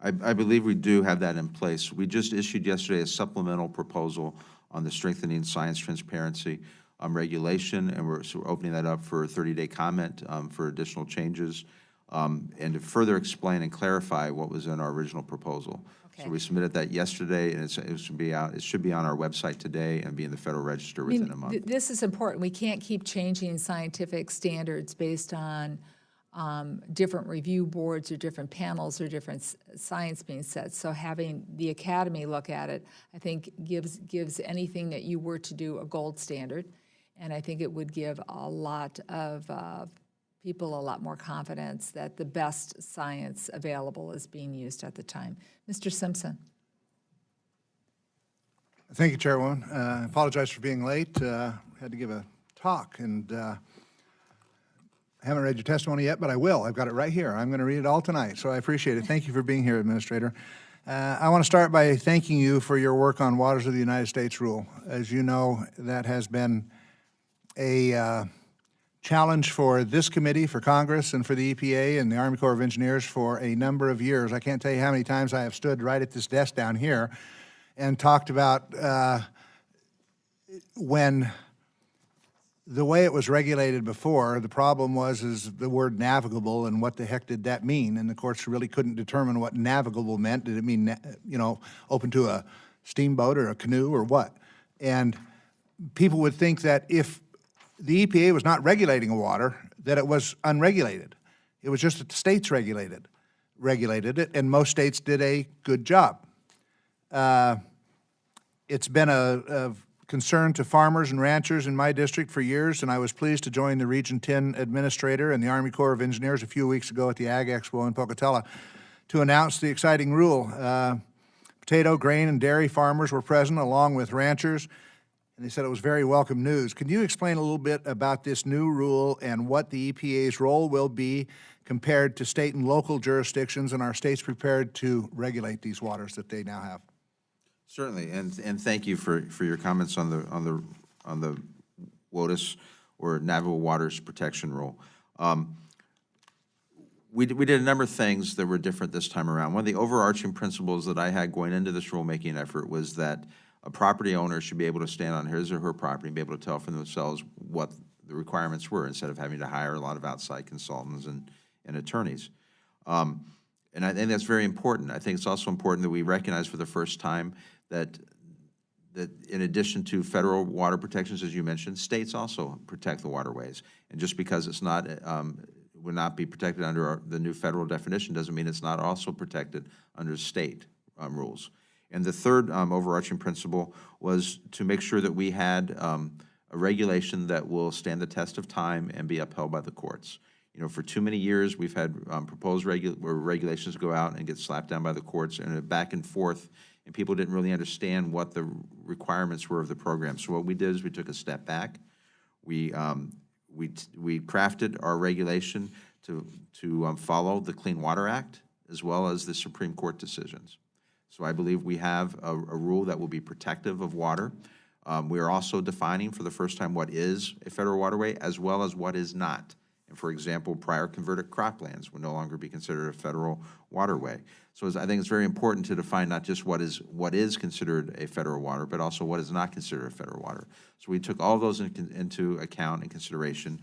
I believe we do have that in place. We just issued yesterday a supplemental proposal on the strengthening science transparency regulation, and we're opening that up for a 30-day comment for additional changes and to further explain and clarify what was in our original proposal. Okay. So we submitted that yesterday, and it should be out. It should be on our website today and be in the Federal Register within a month. This is important. We can't keep changing scientific standards based on different review boards or different panels or different science being said. So having the Academy look at it, I think gives anything that you were to do a gold standard, and I think it would give a lot of people a lot more confidence that the best science available is being used at the time. Mr. Simpson. Thank you, Chairwoman. I apologize for being late. Had to give a talk, and I haven't read your testimony yet, but I will. I've got it right here. I'm going to read it all tonight, so I appreciate it. Thank you for being here, Administrator. I want to start by thanking you for your work on Waters of the United States rule. As you know, that has been a challenge for this committee, for Congress, and for the EPA and the Army Corps of Engineers for a number of years. I can't tell you how many times I have stood right at this desk down here and talked about when the way it was regulated before, the problem is the word navigable, and what the heck did that mean? And the courts really couldn't determine what navigable meant. Did it mean, you know, open to a steamboat or a canoe or what? And people would think that if the EPA was not regulating a water, that it was unregulated. It was just that the states regulated it, and most states did a good job. It's been a concern to farmers and ranchers in my district for years, and I was pleased to join the Region 10 Administrator and the Army Corps of Engineers a few weeks ago at the Ag Expo in Pocatello to announce the exciting rule. Potato, grain, and dairy farmers were present along with ranchers, and they said it was very welcome news. Can you explain a little bit about this new rule and what the EPA's role will be compared to state and local jurisdictions, and are states prepared to regulate these waters that they now have? Certainly, and thank you for your comments on the WOTUS or Navigable Waters Protection Rule. We did a number of things that were different this time around. One of the overarching principles that I had going into this rulemaking effort was that a property owner should be able to stand on his or her property and be able to tell for themselves what the requirements were instead of having to hire a lot of outside consultants and attorneys. And I think that's very important. I think it's also important that we recognize for the first time that in addition to federal water protections, as you mentioned, states also protect the waterways. And just because it's not, would not be protected under the new federal definition doesn't mean it's not also protected under state rules. And the third overarching principle was to make sure that we had a regulation that will stand the test of time and be upheld by the courts. You know, for too many years, we've had proposed regulations go out and get slapped down by the courts, and a back and forth, and people didn't really understand what the requirements were of the program. So what we did is we took a step back. We crafted our regulation to follow the Clean Water Act as well as the Supreme Court decisions. So I believe we have a rule that will be protective of water. We are also defining for the first time what is a federal waterway as well as what is not. And for example, prior converted croplands would no longer be considered a federal waterway. So I think it's very important to define not just what is considered a federal water, but also what is not considered a federal water. So we took all those into account and consideration.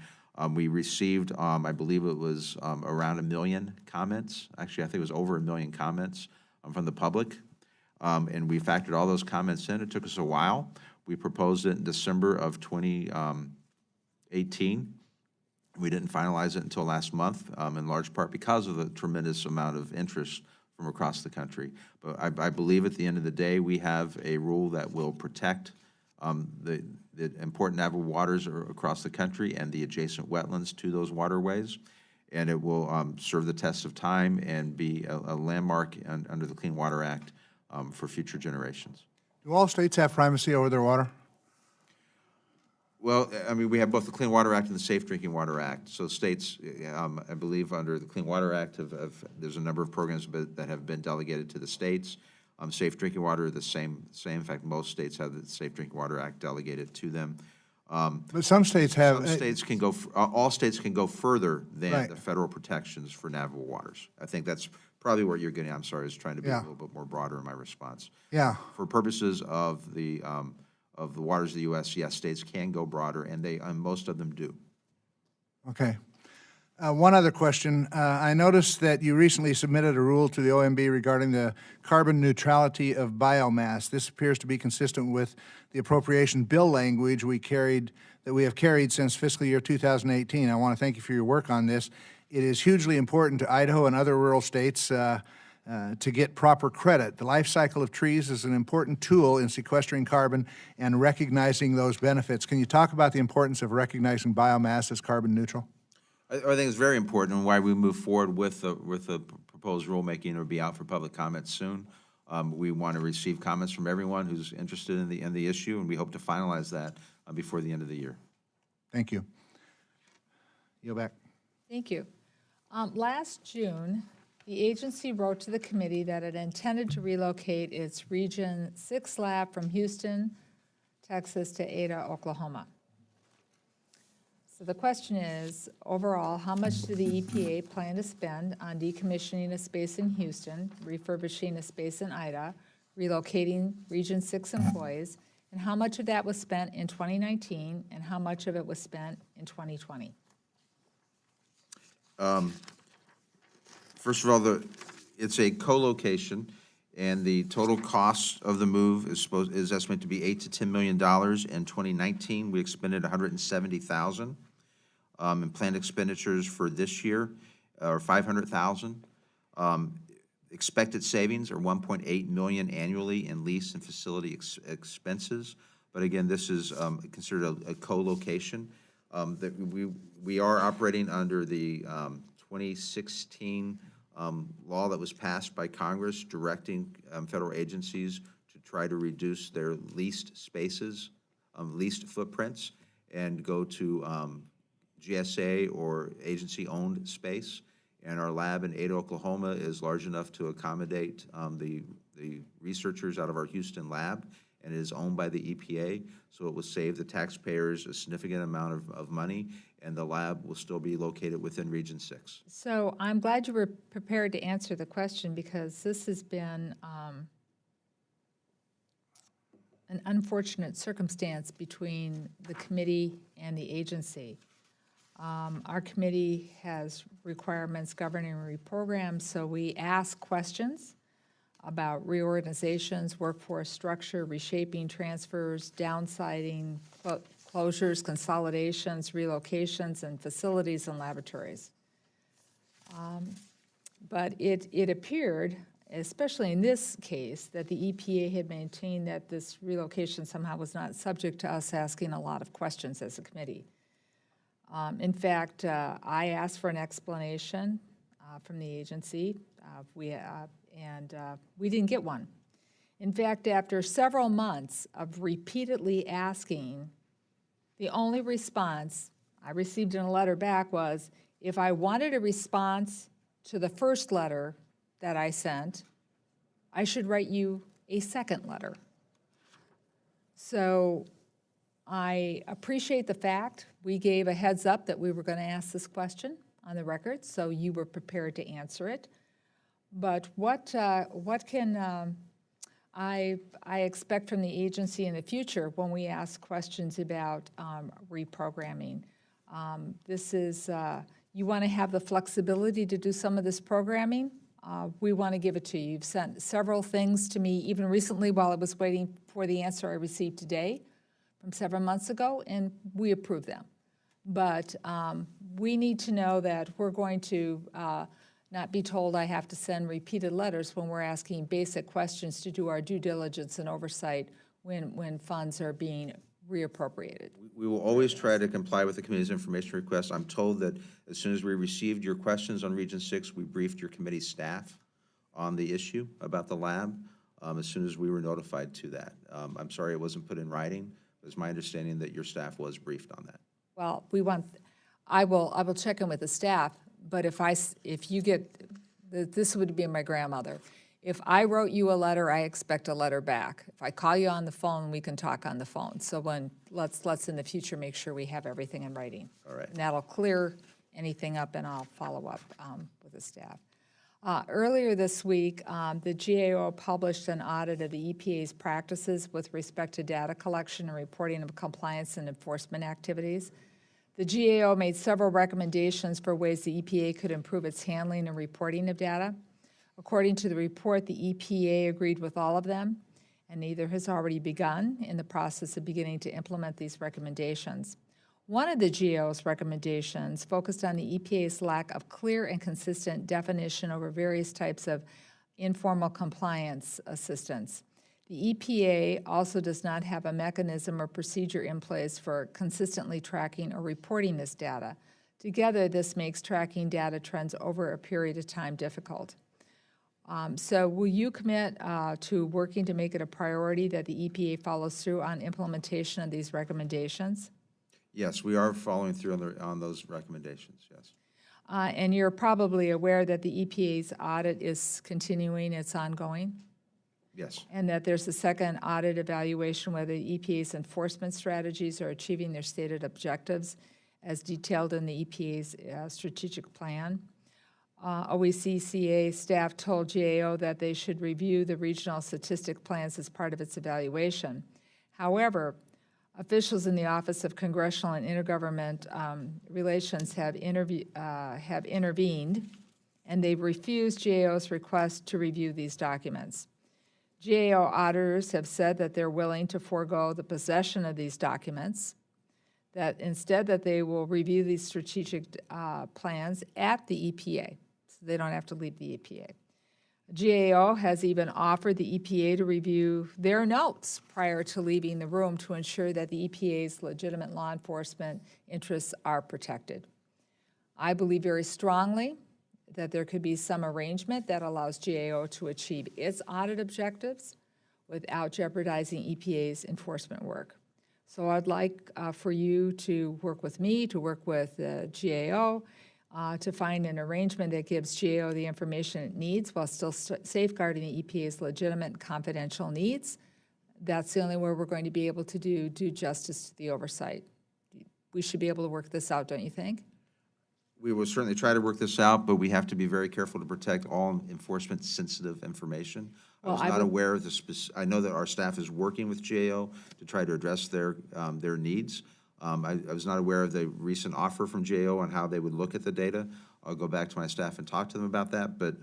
We received, I believe it was around 1 million comments. Actually, I think it was over 1 million comments from the public. And we factored all those comments in. It took us a while. We proposed it in December of 2018. We didn't finalize it until last month, in large part because of the tremendous amount of interest from across the country. But I believe at the end of the day, we have a rule that will protect the important navigable waters across the country and the adjacent wetlands to those waterways. And it will serve the test of time and be a landmark under the Clean Water Act for future generations. Do all states have primacy over their water? Well, I mean, we have both the Clean Water Act and the Safe Drinking Water Act. So states, I believe, under the Clean Water Act, there's a number of programs that have been delegated to the states. Safe Drinking Water, the same. In fact, most states have the Safe Drinking Water Act delegated to them. But some states have. Some states can go. All states can go further than Right. the federal protections for navigable waters. I think that's probably what you're getting. I'm sorry, I was trying to be a little bit more broader in my response. Yeah. For purposes of the waters of the U.S., yes, states can go broader, and most of them do. Okay. One other question. I noticed that you recently submitted a rule to the OMB regarding the carbon neutrality of biomass. This appears to be consistent with the appropriation bill language we have carried since fiscal year 2018. I want to thank you for your work on this. It is hugely important to Idaho and other rural states to get proper credit. The life cycle of trees is an important tool in sequestering carbon and recognizing those benefits. Can you talk about the importance of recognizing biomass as carbon neutral? I think it's very important, and why we move forward with the proposed rulemaking. It will be out for public comment soon. We want to receive comments from everyone who's interested in the issue, and we hope to finalize that before the end of the year. Thank you. Yield back. Thank you. Last June, the agency wrote to the committee that it intended to relocate its Region 6 lab from Houston, Texas to Ada, Oklahoma. So the question is, overall, how much do the EPA plan to spend on decommissioning a space in Houston, refurbishing a space in Ida, relocating Region 6 employees, and how much of that was spent in 2019, and how much of it was spent in 2020? First of all, it's a co-location, and the total cost of the move is estimated to be $8 to $10 million. In 2019, we expended $170,000. And planned expenditures for this year are $500,000. Expected savings are $1.8 million annually in lease and facility expenses. But again, this is considered a co-location. That we are operating under the 2016 law that was passed by Congress directing federal agencies to try to reduce their leased spaces, leased footprints, and go to GSA or agency-owned space. And our lab in Ada, Oklahoma is large enough to accommodate the the researchers out of our Houston lab, and it is owned by the EPA, so it will save the taxpayers a significant amount of money, and the lab will still be located within Region 6. So I'm glad you were prepared to answer the question, because this has been an unfortunate circumstance between the committee and the agency. Our committee has requirements governing reprograms, so we ask questions about reorganizations, workforce structure, reshaping, transfers, downsizing, closures, consolidations, relocations, and facilities and laboratories. But it appeared, especially in this case, that the EPA had maintained that this relocation somehow was not subject to us asking a lot of questions as a committee. In fact, I asked for an explanation from the agency. We didn't get one. In fact, after several months of repeatedly asking, the only response I received in a letter back was, if I wanted a response to the first letter that I sent, I should write you a second letter. So I appreciate the fact we gave a heads up that we were going to ask this question on the record, so you were prepared to answer it. But what can I expect from the agency in the future when we ask questions about reprogramming? This is, you want to have the flexibility to do some of this programming? We want to give it to you. You've sent several things to me, even recently while I was waiting for the answer I received today from several months ago, and we approve them. But we need to know that we're going to not be told I have to send repeated letters when we're asking basic questions to do our due diligence and oversight when funds are being reappropriated. We will always try to comply with the committee's information request. I'm told that as soon as we received your questions on Region 6, we briefed your committee staff on the issue about the lab as soon as we were notified to that. I'm sorry it wasn't put in writing. It's my understanding that your staff was briefed on that. Well, I will check in with the staff, but if you get, this would be my grandmother. If I wrote you a letter, I expect a letter back. If I call you on the phone, we can talk on the phone. So let's in the future make sure we have everything in writing. All right. And that'll clear anything up, and I'll follow up with the staff. Earlier this week, the GAO published an audit of the EPA's practices with respect to data collection and reporting of compliance and enforcement activities. The GAO made several recommendations for ways the EPA could improve its handling and reporting of data. According to the report, the EPA agreed with all of them, and either has already begun in the process of beginning to implement these recommendations. One of the GAO's recommendations focused on the EPA's lack of clear and consistent definition over various types of informal compliance assistance. The EPA also does not have a mechanism or procedure in place for consistently tracking or reporting this data. Together, this makes tracking data trends over a period of time difficult. So will you commit to working to make it a priority that the EPA follows through on implementation of these recommendations? Yes, we are following through on those recommendations, yes. And you're probably aware that the EPA's audit is continuing, it's ongoing? Yes. And that there's a second audit evaluation whether the EPA's enforcement strategies are achieving their stated objectives as detailed in the EPA's strategic plan. OECCA staff told GAO that they should review the regional statistic plans as part of its evaluation. However, officials in the Office of Congressional and Intergovernment Relations have intervened, and they've refused GAO's request to review these documents. GAO auditors have said that they're willing to forego the possession of these documents, that instead that they will review these strategic plans at the EPA, so they don't have to leave the EPA. GAO has even offered the EPA to review their notes prior to leaving the room to ensure that the EPA's legitimate law enforcement interests are protected. I believe very strongly that there could be some arrangement that allows GAO to achieve its audit objectives without jeopardizing EPA's enforcement work. So I'd like for you to work with me, to work with GAO, to find an arrangement that gives GAO the information it needs while still safeguarding the EPA's legitimate and confidential needs. That's the only way we're going to be able to do justice to the oversight. We should be able to work this out, don't you think? We will certainly try to work this out, but we have to be very careful to protect all enforcement-sensitive information. I was not aware of the I know that our staff is working with GAO to try to address their needs. I was not aware of the recent offer from GAO on how they would look at the data. I'll go back to my staff and talk to them about that, but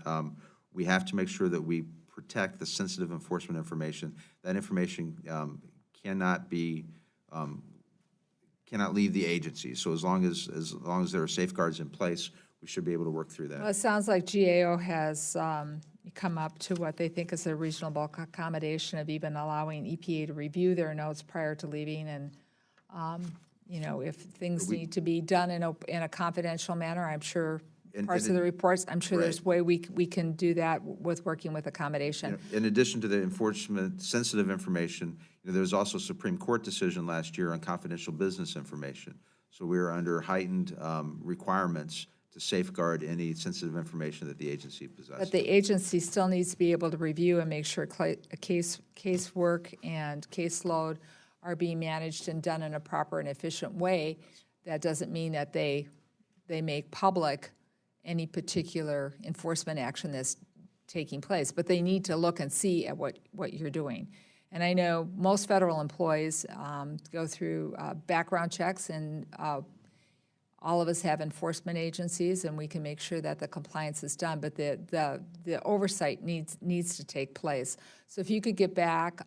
we have to make sure that we protect the sensitive enforcement information. That information cannot be cannot leave the agency. So as long as there are safeguards in place, we should be able to work through that. Well, it sounds like GAO has come up to what they think is a reasonable accommodation of even allowing EPA to review their notes prior to leaving. And, you know, if things need to be done in a confidential manner, I'm sure parts of the reports, I'm sure there's a way we can do that with working with accommodation. In addition to the enforcement-sensitive information, you know, there was also a Supreme Court decision last year on confidential business information. So we're under heightened requirements to safeguard any sensitive information that the agency possesses. But the agency still needs to be able to review and make sure casework and caseload are being managed and done in a proper and efficient way. That doesn't mean that they make public any particular enforcement action that's taking place, but they need to look and see at what you're doing. And I know most federal employees go through background checks, and all of us have enforcement agencies, and we can make sure that the compliance is done, but the oversight needs to take place. So if you could get back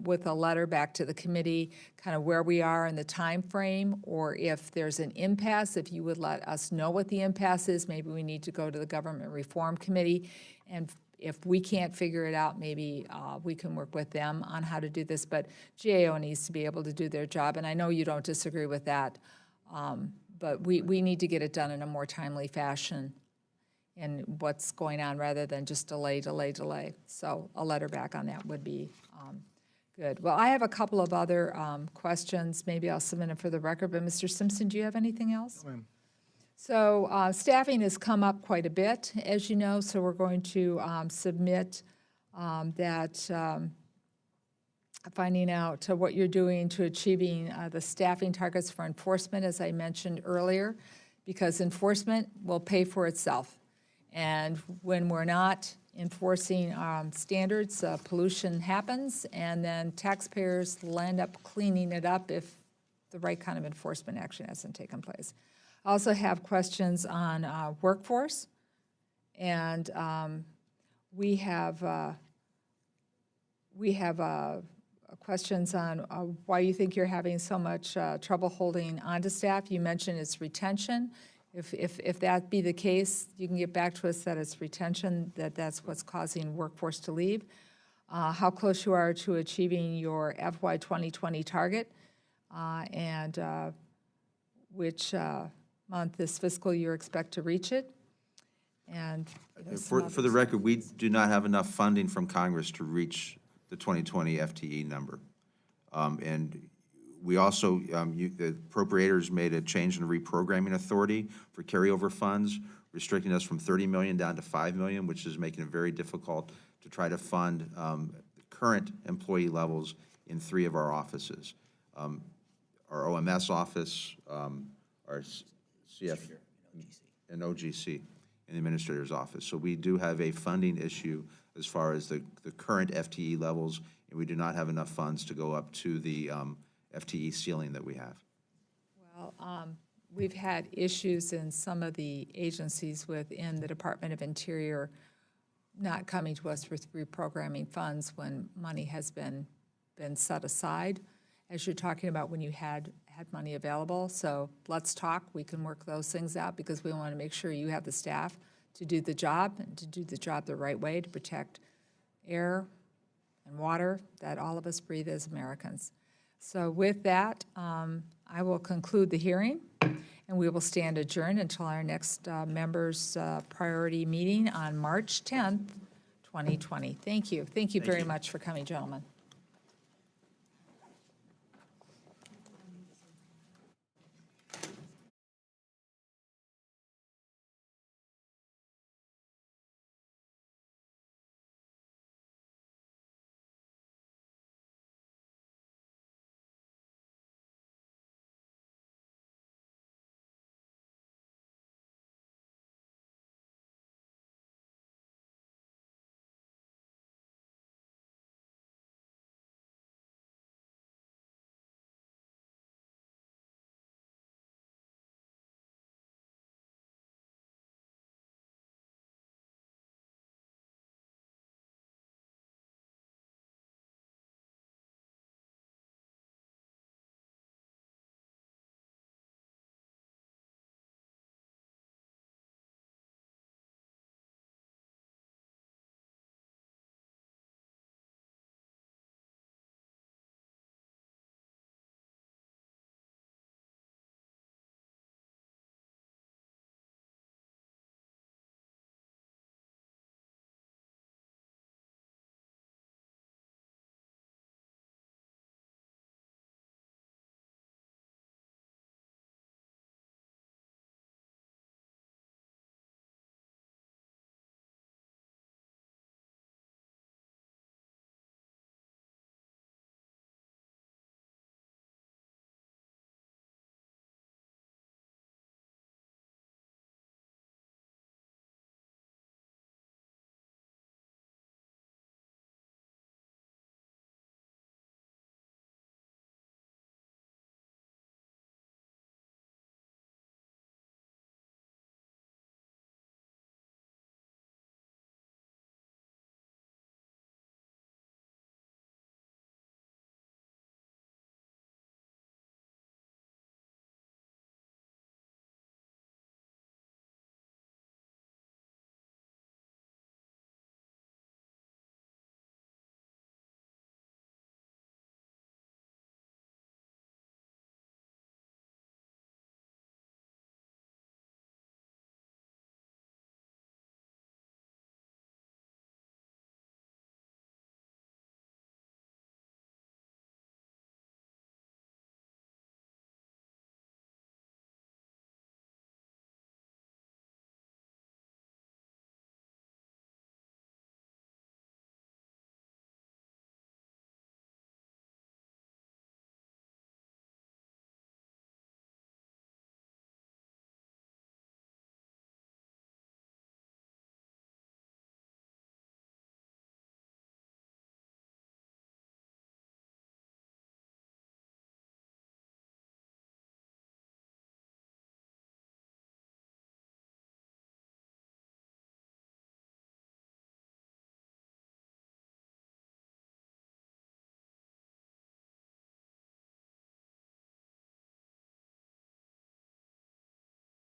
with a letter back to the committee, kind of where we are in the time frame, or if there's an impasse, if you would let us know what the impasse is, maybe we need to go to the Government Reform Committee, and if we can't figure it out, maybe we can work with them on how to do this, but GAO needs to be able to do their job, and I know you don't disagree with that. But we need to get it done in a more timely fashion in what's going on rather than just delay. So a letter back on that would be good. Well, I have a couple of other questions. Maybe I'll submit them for the record, but Mr. Simpson, do you have anything else? No, ma'am. So staffing has come up quite a bit, as you know, so we're going to submit that finding out what you're doing to achieving the staffing targets for enforcement, as I mentioned earlier, because enforcement will pay for itself. And when we're not enforcing standards, pollution happens, and then taxpayers will end up cleaning it up if the right kind of enforcement action hasn't taken place. I also have questions on workforce, and we have questions on why you think you're having so much trouble holding onto staff. You mentioned it's retention. If that be the case, you can get back to us that it's retention, that's what's causing workforce to leave. How close you are to achieving your FY2020 target, and which month this fiscal year expect to reach it. And for the record, we do not have enough funding from Congress to reach the 2020 FTE number. And we also, the appropriators made a change in the reprogramming authority for carryover funds, restricting us from 30 million down to 5 million, which is making it very difficult to try to fund current employee levels in 3 of our offices. Our OMS office, our CF, and OGC, and the administrator's office. So we do have a funding issue as far as the current FTE levels, and we do not have enough funds to go up to the FTE ceiling that we have. Well, we've had issues in some of the agencies within the Department of Interior not coming to us with reprogramming funds when money has been set aside, as you're talking about when you had money available. So let's talk. We can work those things out because we want to make sure you have the staff to do the job and to do the job the right way to protect air and water that all of us breathe as Americans. So with that, I will conclude the hearing, and we will stand adjourned until our next members' priority meeting on March 10th, 2020. Thank you. Thank you very much for coming, gentlemen.